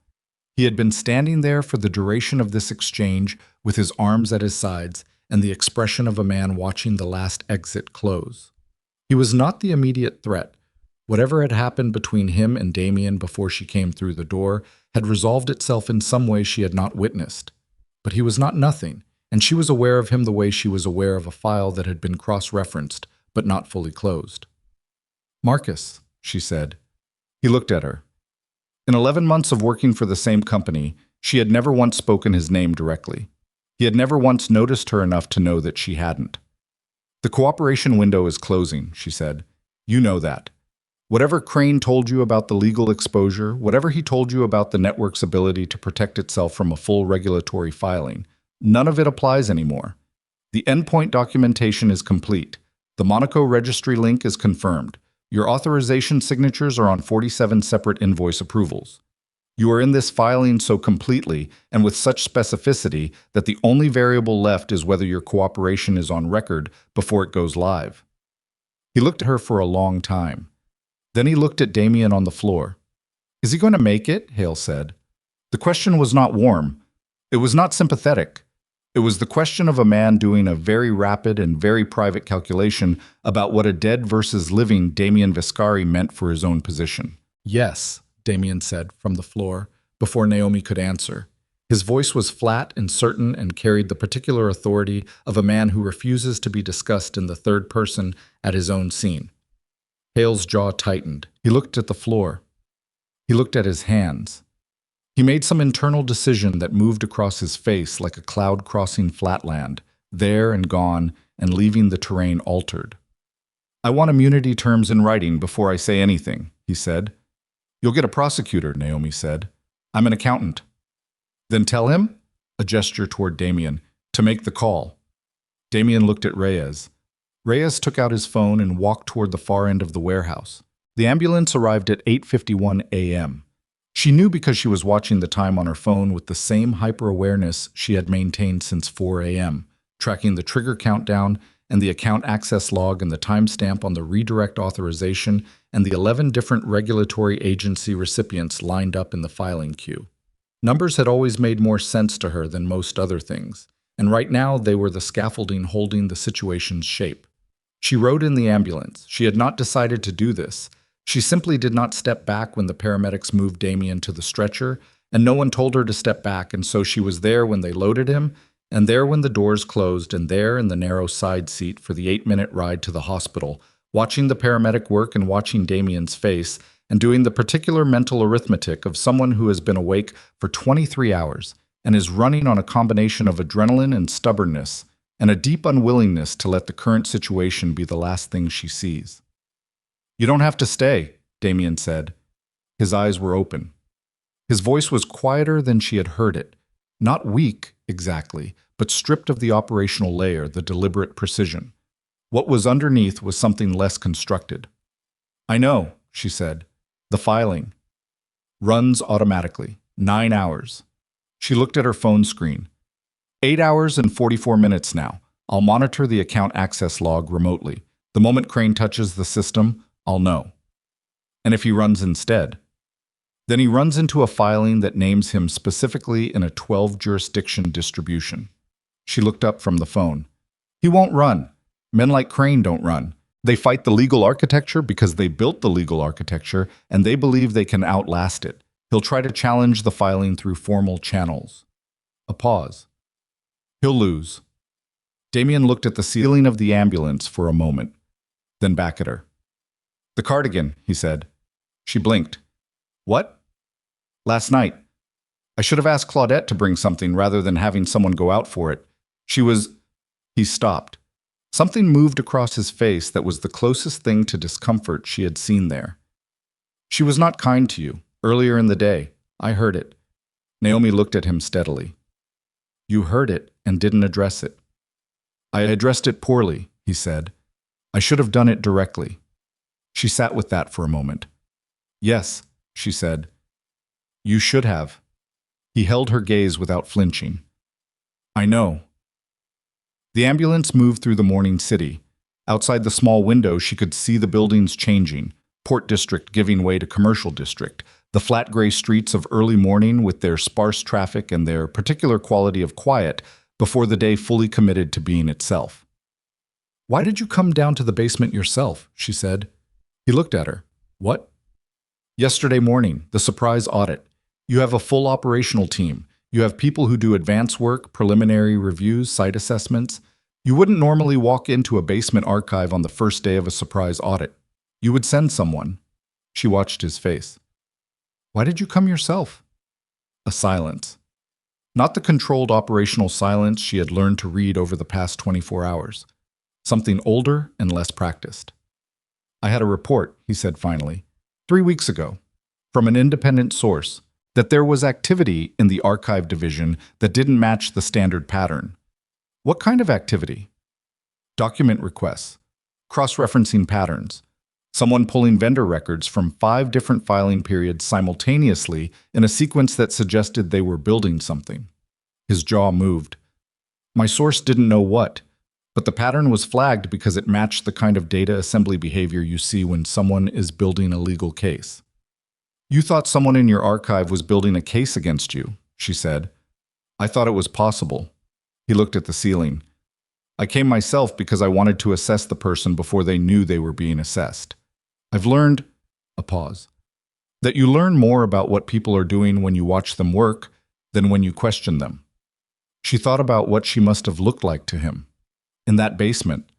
He had been standing there for the duration of this exchange with his arms at his sides, and the expression of a man watching the last exit close. He was not the immediate threat. Whatever had happened between him and Damien before she came through the door had resolved itself in some way she had not witnessed. But he was not nothing, and she was aware of him the way she was aware of a file that had been cross-referenced, but not fully closed. "Marcus," she said. He looked at her. In 11 months of working for the same company, she had never once spoken his name directly. He had never once noticed her enough to know that she hadn't. "The cooperation window is closing," she said. "You know that. Whatever Crane told you about the legal exposure, whatever he told you about the network's ability to protect itself from a full regulatory filing, none of it applies anymore. The endpoint documentation is complete. The Monaco registry link is confirmed. Your authorization signatures are on 47 separate invoice approvals. You are in this filing so completely and with such specificity that the only variable left is whether your cooperation is on record before it goes live." He looked at her for a long time. Then he looked at Damien on the floor. "Is he going to make it?" Hale said. The question was not warm. It was not sympathetic. It was the question of a man doing a very rapid and very private calculation about what a dead versus living Damien Vescari meant for his own position. "Yes," Damien said from the floor, before Naomi could answer. His voice was flat and certain and carried the particular authority of a man who refuses to be discussed in the third person at his own scene. Hale's jaw tightened. He looked at the floor. He looked at his hands. He made some internal decision that moved across his face like a cloud crossing flatland, there and gone, and leaving the terrain altered. "I want immunity terms in writing before I say anything," he said. "You'll get a prosecutor," Naomi said. "I'm an accountant." "Then tell him," a gesture toward Damien, "to make the call." Damien looked at Reyes. Reyes took out his phone and walked toward the far end of the warehouse. The ambulance arrived at 8:51 a.m. She knew because she was watching the time on her phone with the same hyper-awareness she had maintained since 4 a.m., tracking the trigger countdown and the account access log and the timestamp on the redirect authorization and the 11 different regulatory agency recipients lined up in the filing queue. Numbers had always made more sense to her than most other things, and right now they were the scaffolding holding the situation's shape. She rode in the ambulance. She had not decided to do this. She simply did not step back when the paramedics moved Damien to the stretcher, and no one told her to step back, and so she was there when they loaded him, and there when the doors closed, and there in the narrow side seat for the 8-minute ride to the hospital, watching the paramedic work and watching Damien's face, and doing the particular mental arithmetic of someone who has been awake for 23 hours and is running on a combination of adrenaline and stubbornness, and a deep unwillingness to let the current situation be the last thing she sees. "You don't have to stay," Damien said. His eyes were open. His voice was quieter than she had heard it. Not weak, exactly, but stripped of the operational layer, the deliberate precision. What was underneath was something less constructed. "I know," she said. "The filing runs automatically. 9 hours." She looked at her phone screen. 8 hours and 44 minutes now. I'll monitor the account access log remotely. The moment Crane touches the system, I'll know. And if he runs instead? Then he runs into a filing that names him specifically in a 12-jurisdiction distribution. She looked up from the phone. He won't run. Men like Crane don't run. They fight the legal architecture because they built the legal architecture, and they believe they can outlast it. He'll try to challenge the filing through formal channels. A pause. He'll lose. Damien looked at the ceiling of the ambulance for a moment, then back at her. "The cardigan," he said. She blinked. "What?" "Last night. I should have asked Claudette to bring something rather than having someone go out for it. She was—" He stopped. Something moved across his face that was the closest thing to discomfort she had seen there. "She was not kind to you. Earlier in the day. I heard it." Naomi looked at him steadily. "You heard it and didn't address it." "I addressed it poorly," he said. "I should have done it directly." She sat with that for a moment. "Yes," she said. "You should have." He held her gaze without flinching. "I know." The ambulance moved through the morning city. Outside the small window, she could see the buildings changing, Port District giving way to Commercial District, the flat gray streets of early morning with their sparse traffic and their particular quality of quiet, before the day fully committed to being itself. "Why did you come down to the basement yourself?" she said. He looked at her. "What?" "Yesterday morning, the surprise audit. You have a full operational team. You have people who do advance work, preliminary reviews, site assessments. You wouldn't normally walk into a basement archive on the first day of a surprise audit. You would send someone." She watched his face. "Why did you come yourself?" A silence. Not the controlled operational silence she had learned to read over the past 24 hours. Something older and less practiced. "I had a report," he said finally, 3 weeks ago, from an independent source, that there was activity in the archive division that didn't match the standard pattern. "What kind of activity?" "Document requests, cross-referencing patterns, someone pulling vendor records from 5 different filing periods simultaneously in a sequence that suggested they were building something." His jaw moved. "My source didn't know what, but the pattern was flagged because it matched the kind of data assembly behavior you see when someone is building a legal case." "You thought someone in your archive was building a case against you," she said. "I thought it was possible." He looked at the ceiling. "I came myself because I wanted to assess the person before they knew they were being assessed. I've learned," a pause, "that you learn more about what people are doing when you watch them work than when you question them." She thought about what she must have looked like to him. In that basement,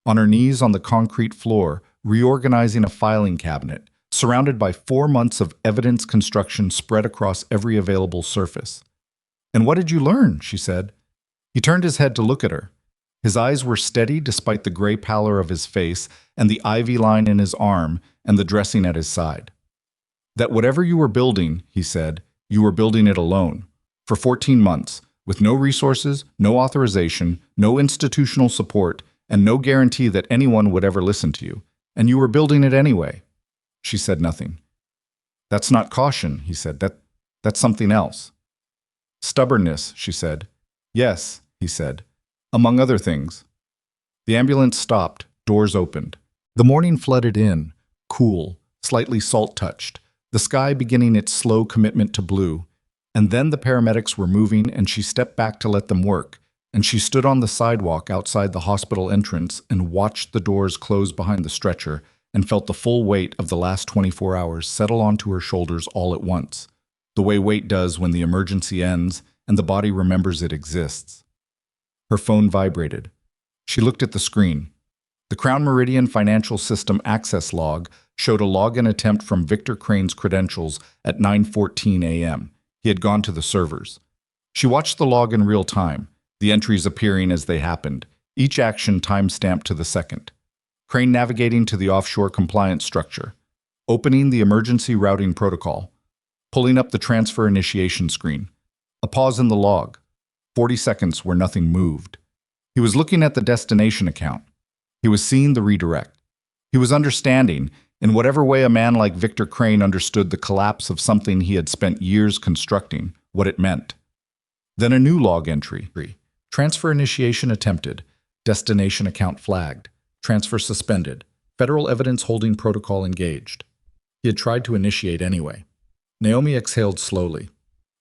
on her knees on the concrete floor, reorganizing a filing cabinet, surrounded by 4 months of evidence construction spread across every available surface. "And what did you learn?" she said. He turned his head to look at her. His eyes were steady despite the gray pallor of his face and the ivy line in his arm and the dressing at his side. "That whatever you were building," he said, "you were building it alone, for 14 months, with no resources, no authorization, no institutional support, and no guarantee that anyone would ever listen to you. And you were building it anyway." She said nothing. "That's not caution," he said. That's something else." "Stubbornness," she said. "Yes," he said. "Among other things." The ambulance stopped, doors opened. The morning flooded in, cool, slightly salt-touched, the sky beginning its slow commitment to blue. And then the paramedics were moving and she stepped back to let them work, and she stood on the sidewalk outside the hospital entrance and watched the doors close behind the stretcher and felt the full weight of the last 24 hours settle onto her shoulders all at once, the way weight does when the emergency ends and the body remembers it exists. Her phone vibrated. She looked at the screen. The Crown Meridian Financial System access log showed a login attempt from Victor Crane's credentials at 9:14 a.m. He had gone to the servers. She watched the log in real time, the entries appearing as they happened, each action time-stamped to the second. Crane navigating to the offshore compliance structure, opening the emergency routing protocol, pulling up the transfer initiation screen. A pause in the log. 40 seconds where nothing moved. He was looking at the destination account. He was seeing the redirect. He was understanding, in whatever way a man like Victor Crane understood the collapse of something he had spent years constructing, what it meant. Then a new log entry. Transfer initiation attempted. Destination account flagged. Transfer suspended. Federal evidence holding protocol engaged. He had tried to initiate anyway. Naomi exhaled slowly.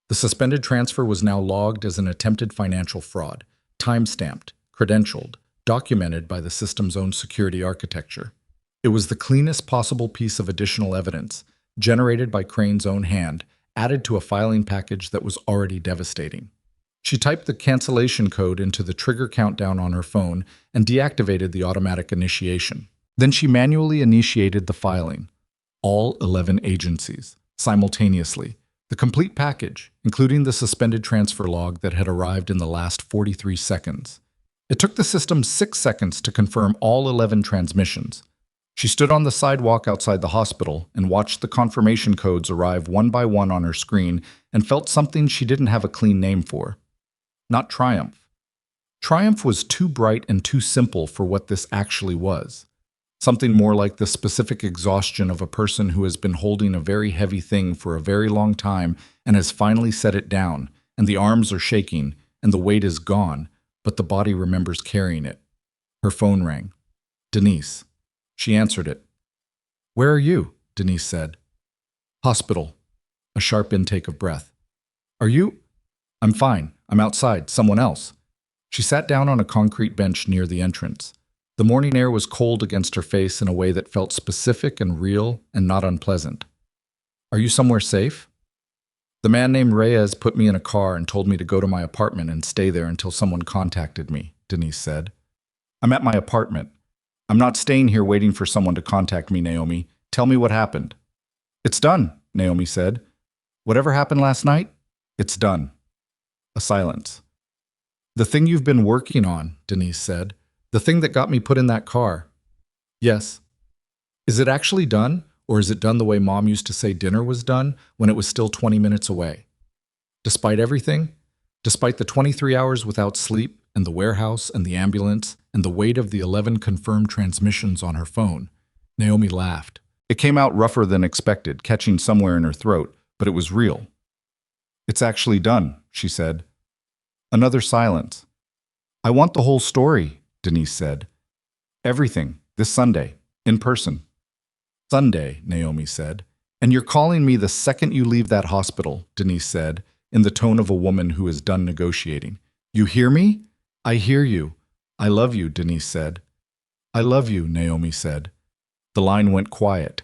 The suspended transfer was now logged as an attempted financial fraud, time-stamped, credentialed, documented by the system's own security architecture. It was the cleanest possible piece of additional evidence, generated by Crane's own hand, added to a filing package that was already devastating. She typed the cancellation code into the trigger countdown on her phone and deactivated the automatic initiation. Then she manually initiated the filing. All 11 agencies, simultaneously. The complete package, including the suspended transfer log that had arrived in the last 43 seconds. It took the system 6 seconds to confirm all 11 transmissions. She stood on the sidewalk outside the hospital and watched the confirmation codes arrive one by one on her screen and felt something she didn't have a clean name for. Not triumph. Triumph was too bright and too simple for what this actually was. Something more like the specific exhaustion of a person who has been holding a very heavy thing for a very long time and has finally set it down, and the arms are shaking, and the weight is gone, but the body remembers carrying it. Her phone rang. Denise. She answered it. "Where are you?" Denise said. "Hospital." A sharp intake of breath. "Are you?" "I'm fine. I'm outside. Someone else." She sat down on a concrete bench near the entrance. The morning air was cold against her face in a way that felt specific and real and not unpleasant. Are you somewhere safe? The man named Reyes put me in a car and told me to go to my apartment and stay there until someone contacted me, Denise said. I'm at my apartment. I'm not staying here waiting for someone to contact me, Naomi. Tell me what happened. It's done, Naomi said. Whatever happened last night, it's done. A silence. The thing you've been working on, Denise said. The thing that got me put in that car. Yes. Is it actually done? Or is it done the way Mom used to say dinner was done when it was still 20 minutes away? Despite everything, despite the 23 hours without sleep and the warehouse and the ambulance and the weight of the 11 confirmed transmissions on her phone, Naomi laughed. It came out rougher than expected, catching somewhere in her throat, but it was real. It's actually done, she said. Another silence. I want the whole story, Denise said. Everything, this Sunday, in person. Sunday, Naomi said. And you're calling me the second you leave that hospital, Denise said, in the tone of a woman who is done negotiating. You hear me? I hear you. I love you, Denise said. I love you, Naomi said. The line went quiet.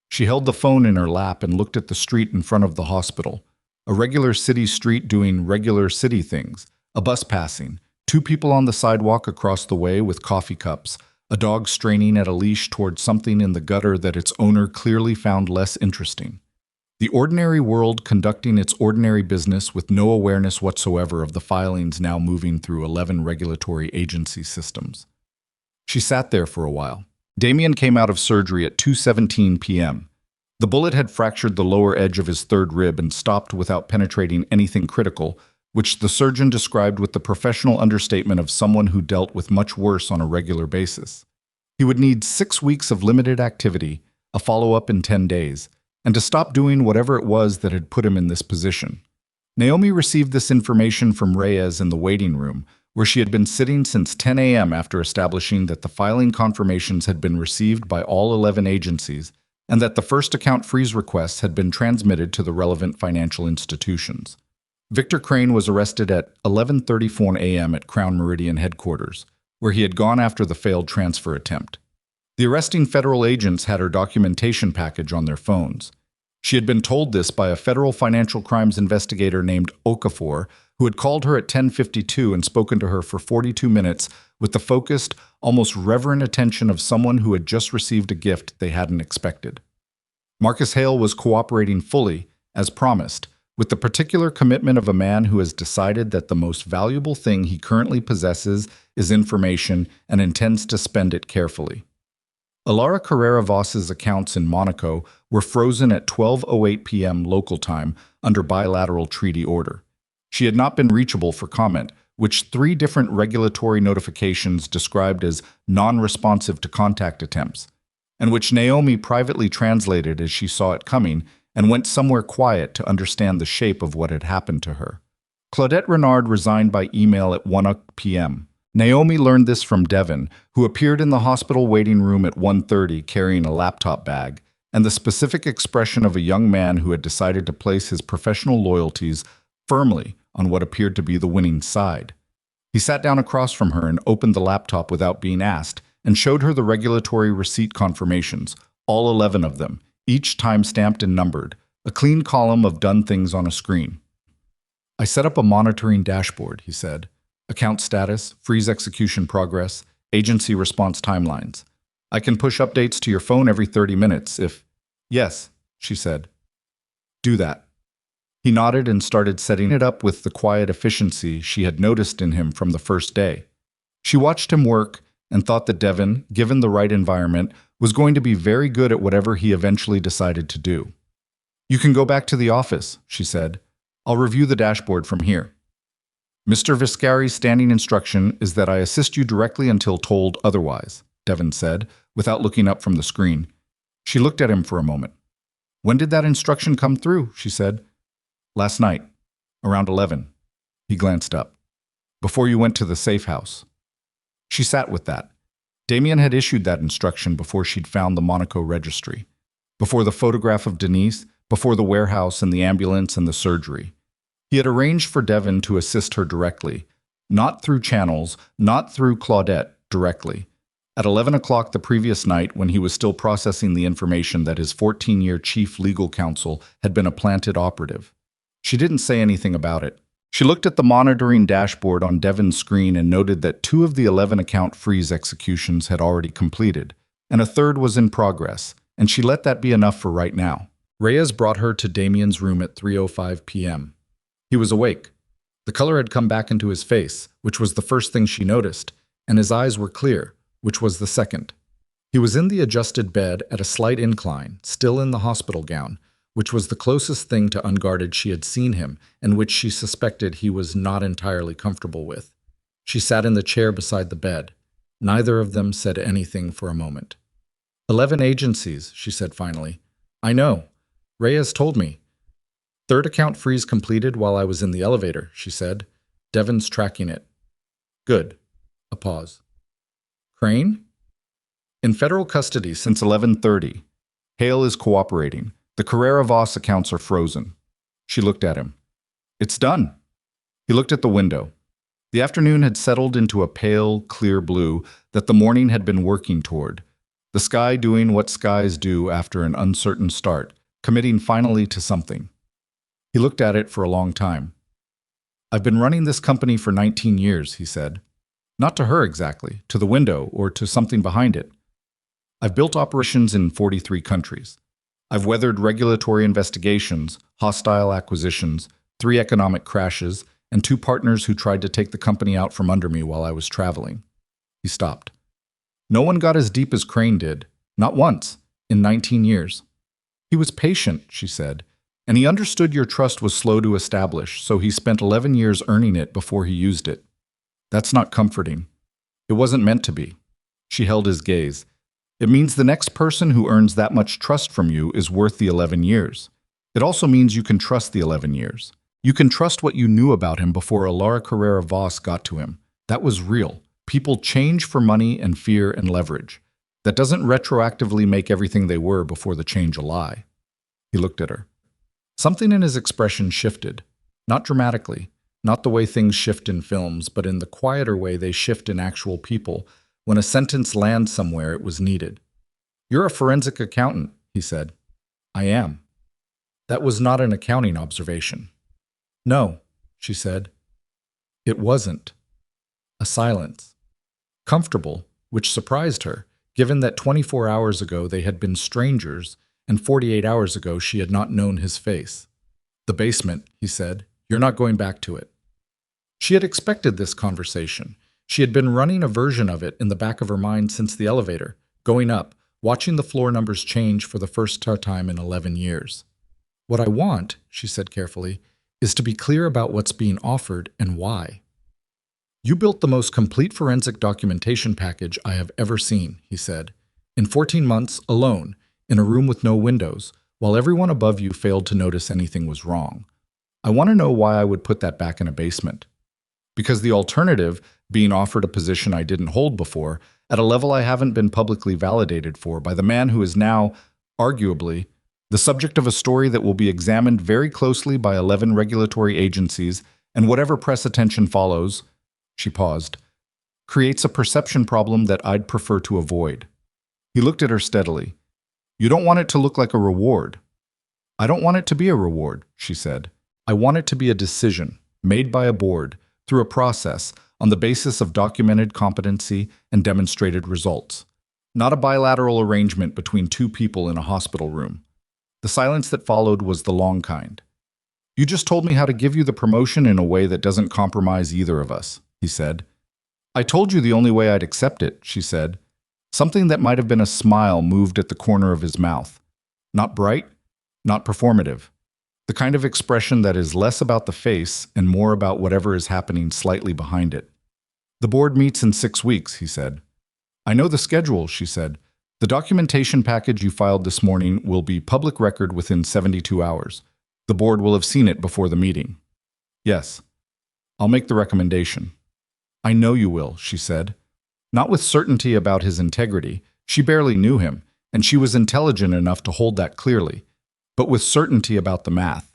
She held the phone in her lap and looked at the street in front of the hospital. A regular city street doing regular city things. A bus passing. Two people on the sidewalk across the way with coffee cups. A dog straining at a leash towards something in the gutter that its owner clearly found less interesting. The ordinary world conducting its ordinary business with no awareness whatsoever of the filings now moving through 11 regulatory agency systems. She sat there for a while. Damien came out of surgery at 2:17 p.m. The bullet had fractured the lower edge of his third rib and stopped without penetrating anything critical, which the surgeon described with the professional understatement of someone who dealt with much worse on a regular basis. He would need 6 weeks of limited activity, a follow-up in 10 days, and to stop doing whatever it was that had put him in this position. Naomi received this information from Reyes in the waiting room, where she had been sitting since 10 a.m. after establishing that the filing confirmations had been received by all 11 agencies and that the first account freeze requests had been transmitted to the relevant financial institutions. Victor Crane was arrested at 11:34 a.m. at Crown Meridian headquarters, where he had gone after the failed transfer attempt. The arresting federal agents had her documentation package on their phones. She had been told this by a federal financial crimes investigator named Okafor, who had called her at 10:52 and spoken to her for 42 minutes with the focused, almost reverent attention of someone who had just received a gift they hadn't expected. Marcus Hale was cooperating fully, as promised, with the particular commitment of a man who has decided that the most valuable thing he currently possesses is information and intends to spend it carefully. Alara Carrera-Voss's accounts in Monaco were frozen at 12:08 p.m. local time under bilateral treaty order. She had not been reachable for comment, which 3 different regulatory notifications described as non-responsive to contact attempts, and which Naomi privately translated as she saw it coming and went somewhere quiet to understand the shape of what had happened to her. Claudette Renard resigned by email at 1 p.m. Naomi learned this from Devin, who appeared in the hospital waiting room at 1:30 carrying a laptop bag, and the specific expression of a young man who had decided to place his professional loyalties firmly on what appeared to be the winning side. He sat down across from her and opened the laptop without being asked and showed her the regulatory receipt confirmations, all 11 of them, each time-stamped and numbered, a clean column of done things on a screen. I set up a monitoring dashboard, he said. Account status, freeze execution progress, agency response timelines. I can push updates to your phone every 30 minutes if... Yes, she said. Do that. He nodded and started setting it up with the quiet efficiency she had noticed in him from the first day. She watched him work and thought that Devin, given the right environment, was going to be very good at whatever he eventually decided to do. You can go back to the office, she said. I'll review the dashboard from here. Mr. Vescari's standing instruction is that I assist you directly until told otherwise, Devin said, without looking up from the screen. She looked at him for a moment. When did that instruction come through? She said. Last night, around 11. He glanced up. Before you went to the safe house. She sat with that. Damien had issued that instruction before she'd found the Monaco registry, before the photograph of Denise, before the warehouse and the ambulance and the surgery. He had arranged for Devin to assist her directly, Not through channels, not through Claudette directly. At 11 o'clock the previous night, when he was still processing the information that his 14-year chief legal counsel had been a planted operative. She didn't say anything about it. She looked at the monitoring dashboard on Devon's screen and noted that 2 of the 11 account freeze executions had already completed, and a third was in progress, and she let that be enough for right now. Reyes brought her to Damien's room at 3:05 p.m. He was awake. The color had come back into his face, which was the first thing she noticed, and his eyes were clear, which was the second. He was in the adjusted bed at a slight incline, still in the hospital gown, which was the closest thing to unguarded she had seen him, and which she suspected he was not entirely comfortable with. She sat in the chair beside the bed. Neither of them said anything for a moment. 11 agencies, she said finally. I know. Reyes told me. Third account freeze completed while I was in the elevator, she said. Devon's tracking it. Good. A pause. Crane? In federal custody since 11:30. Hale is cooperating. The Carrera Voss accounts are frozen. She looked at him. It's done. He looked at the window. The afternoon had settled into a pale, clear blue that the morning had been working toward. The sky doing what skies do after an uncertain start, committing finally to something. He looked at it for a long time. I've been running this company for 19 years, he said. Not to her exactly, to the window or to something behind it. I've built operations in 43 countries. I've weathered regulatory investigations, hostile acquisitions, 3 economic crashes, and 2 partners who tried to take the company out from under me while I was traveling. He stopped. No one got as deep as Crane did, not once, in 19 years. He was patient, she said, and he understood your trust was slow to establish, so he spent 11 years earning it before he used it. That's not comforting. It wasn't meant to be. She held his gaze. It means the next person who earns that much trust from you is worth the 11 years. It also means you can trust the 11 years. You can trust what you knew about him before Alara Carrera Voss got to him. That was real. People change for money and fear and leverage. That doesn't retroactively make everything they were before the change a lie. He looked at her. Something in his expression shifted. Not dramatically, not the way things shift in films, but in the quieter way they shift in actual people when a sentence lands somewhere it was needed. You're a forensic accountant, he said. I am. That was not an accounting observation. No, she said. It wasn't. A silence. Comfortable, which surprised her, given that 24 hours ago they had been strangers, and 48 hours ago she had not known his face. The basement, he said. You're not going back to it. She had expected this conversation. She had been running a version of it in the back of her mind since the elevator, going up, watching the floor numbers change for the first time in 11 years. What I want, she said carefully, is to be clear about what's being offered and why. You built the most complete forensic documentation package I have ever seen, he said. In 14 months, alone, in a room with no windows, while everyone above you failed to notice anything was wrong. I want to know why I would put that back in a basement. Because the alternative, being offered a position I didn't hold before, at a level I haven't been publicly validated for by the man who is now, arguably, the subject of a story that will be examined very closely by 11 regulatory agencies, and whatever press attention follows, she paused, creates a perception problem that I'd prefer to avoid. He looked at her steadily. You don't want it to look like a reward. I don't want it to be a reward, she said. I want it to be a decision, made by a board, through a process, on the basis of documented competency and demonstrated results. Not a bilateral arrangement between 2 people in a hospital room. The silence that followed was the long kind. You just told me how to give you the promotion in a way that doesn't compromise either of us, he said. I told you the only way I'd accept it, she said. Something that might have been a smile moved at the corner of his mouth. Not bright, not performative. The kind of expression that is less about the face and more about whatever is happening slightly behind it. The board meets in 6 weeks, he said. I know the schedule, she said. The documentation package you filed this morning will be public record within 72 hours. The board will have seen it before the meeting. Yes. I'll make the recommendation. I know you will, she said. Not with certainty about his integrity. She barely knew him, and she was intelligent enough to hold that clearly, but with certainty about the math.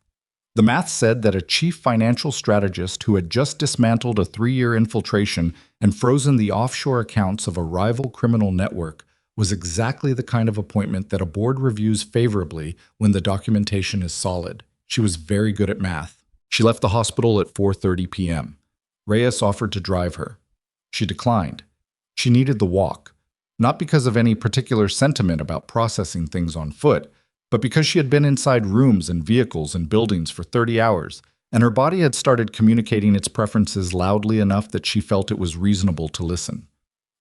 The math said that a chief financial strategist who had just dismantled a 3-year infiltration and frozen the offshore accounts of a rival criminal network was exactly the kind of appointment that a board reviews favorably when the documentation is solid. She was very good at math. She left the hospital at 4:30 p.m. Reyes offered to drive her. She declined. She needed the walk, not because of any particular sentiment about processing things on foot, but because she had been inside rooms and vehicles and buildings for 30 hours, and her body had started communicating its preferences loudly enough that she felt it was reasonable to listen.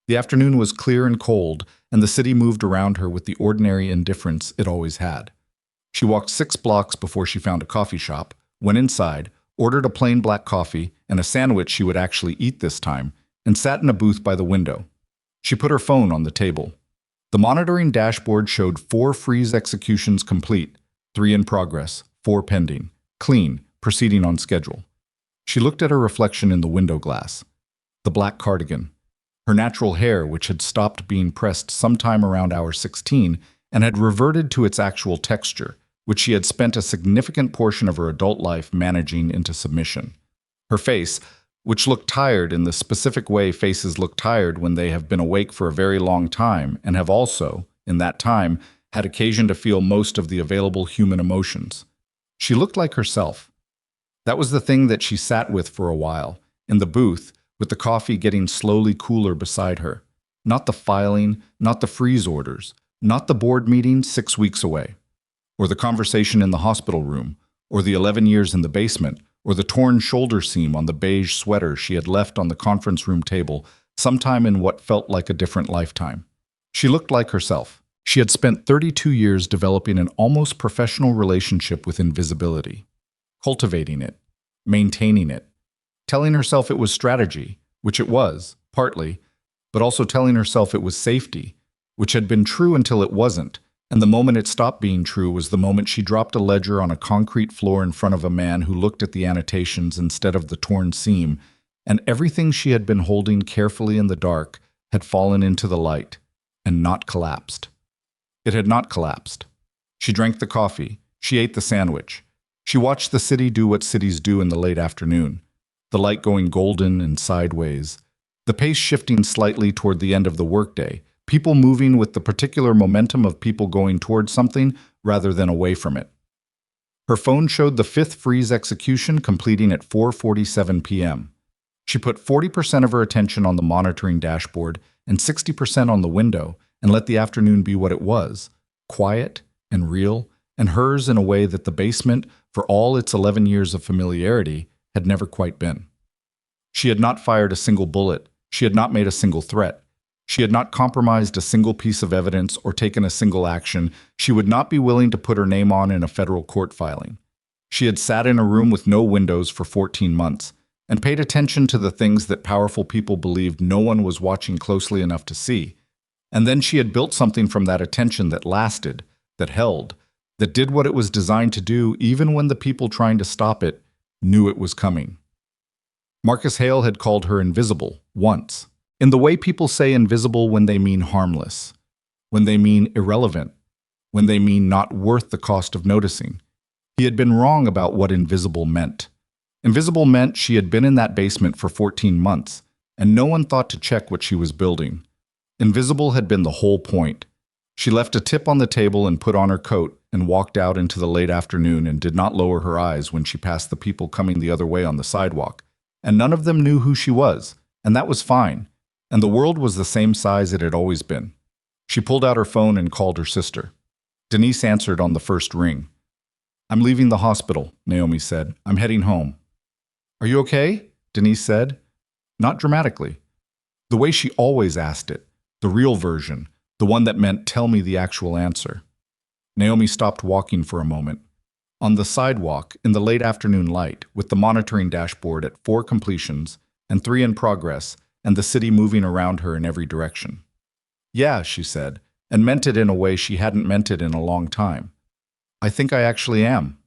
The afternoon was clear and cold, and the city moved around her with the ordinary indifference it always had. She walked 6 blocks before she found a coffee shop, went inside, ordered a plain black coffee and a sandwich she would actually eat this time, and sat in a booth by the window. She put her phone on the table. The monitoring dashboard showed 4 freeze executions complete, 3 in progress, 4 pending, clean, proceeding on schedule. She looked at her reflection in the window glass. The black cardigan. Her natural hair, which had stopped being pressed sometime around hour 16 and had reverted to its actual texture, which she had spent a significant portion of her adult life managing into submission. Her face, which looked tired in the specific way faces look tired when they have been awake for a very long time and have also, in that time, had occasion to feel most of the available human emotions. She looked like herself. That was the thing that she sat with for a while, in the booth, with the coffee getting slowly cooler beside her. Not the filing, not the freeze orders, not the board meeting 6 weeks away, or the conversation in the hospital room, or the 11 years in the basement, or the torn shoulder seam on the beige sweater she had left on the conference room table sometime in what felt like a different lifetime. She looked like herself. She had spent 32 years developing an almost professional relationship with invisibility, cultivating it, maintaining it, telling herself it was strategy, which it was, partly, but also telling herself it was safety, which had been true until it wasn't, and the moment it stopped being true was the moment she dropped a ledger on a concrete floor in front of a man who looked at the annotations instead of the torn seam, and everything she had been holding carefully in the dark had fallen into the light and not collapsed. It had not collapsed. She drank the coffee. She ate the sandwich. She watched the city do what cities do in the late afternoon, the light going golden and sideways, the pace shifting slightly toward the end of the workday, people moving with the particular momentum of people going towards something rather than away from it. Her phone showed the 5th freeze execution completing at 4:47 p.m. She put 40% of her attention on the monitoring dashboard and 60% on the window and let the afternoon be what it was, quiet and real, and hers in a way that the basement, for all its 11 years of familiarity, had never quite been. She had not fired a single bullet. She had not made a single threat. She had not compromised a single piece of evidence or taken a single action she would not be willing to put her name on in a federal court filing. She had sat in a room with no windows for 14 months and paid attention to the things that powerful people believed no one was watching closely enough to see. And then she had built something from that attention that lasted, that held, that did what it was designed to do even when the people trying to stop it knew it was coming. Marcus Hale had called her invisible once, in the way people say invisible when they mean harmless, when they mean irrelevant, when they mean not worth the cost of noticing. He had been wrong about what invisible meant. Invisible meant she had been in that basement for 14 months, and no one thought to check what she was building. Invisible had been the whole point. She left a tip on the table and put on her coat and walked out into the late afternoon and did not lower her eyes when she passed the people coming the other way on the sidewalk. And none of them knew who she was, and that was fine. And the world was the same size it had always been. She pulled out her phone and called her sister. Denise answered on the first ring. "I'm leaving the hospital," Naomi said. "I'm heading home." "Are you okay?" Denise said. Not dramatically. The way she always asked it, the real version, the one that meant tell me the actual answer. Naomi stopped walking for a moment. On the sidewalk, in the late afternoon light, with the monitoring dashboard at 4 completions and 3 in progress, and the city moving around her in every direction. "Yeah," she said, and meant it in a way she hadn't meant it in a long time. "I think I actually am."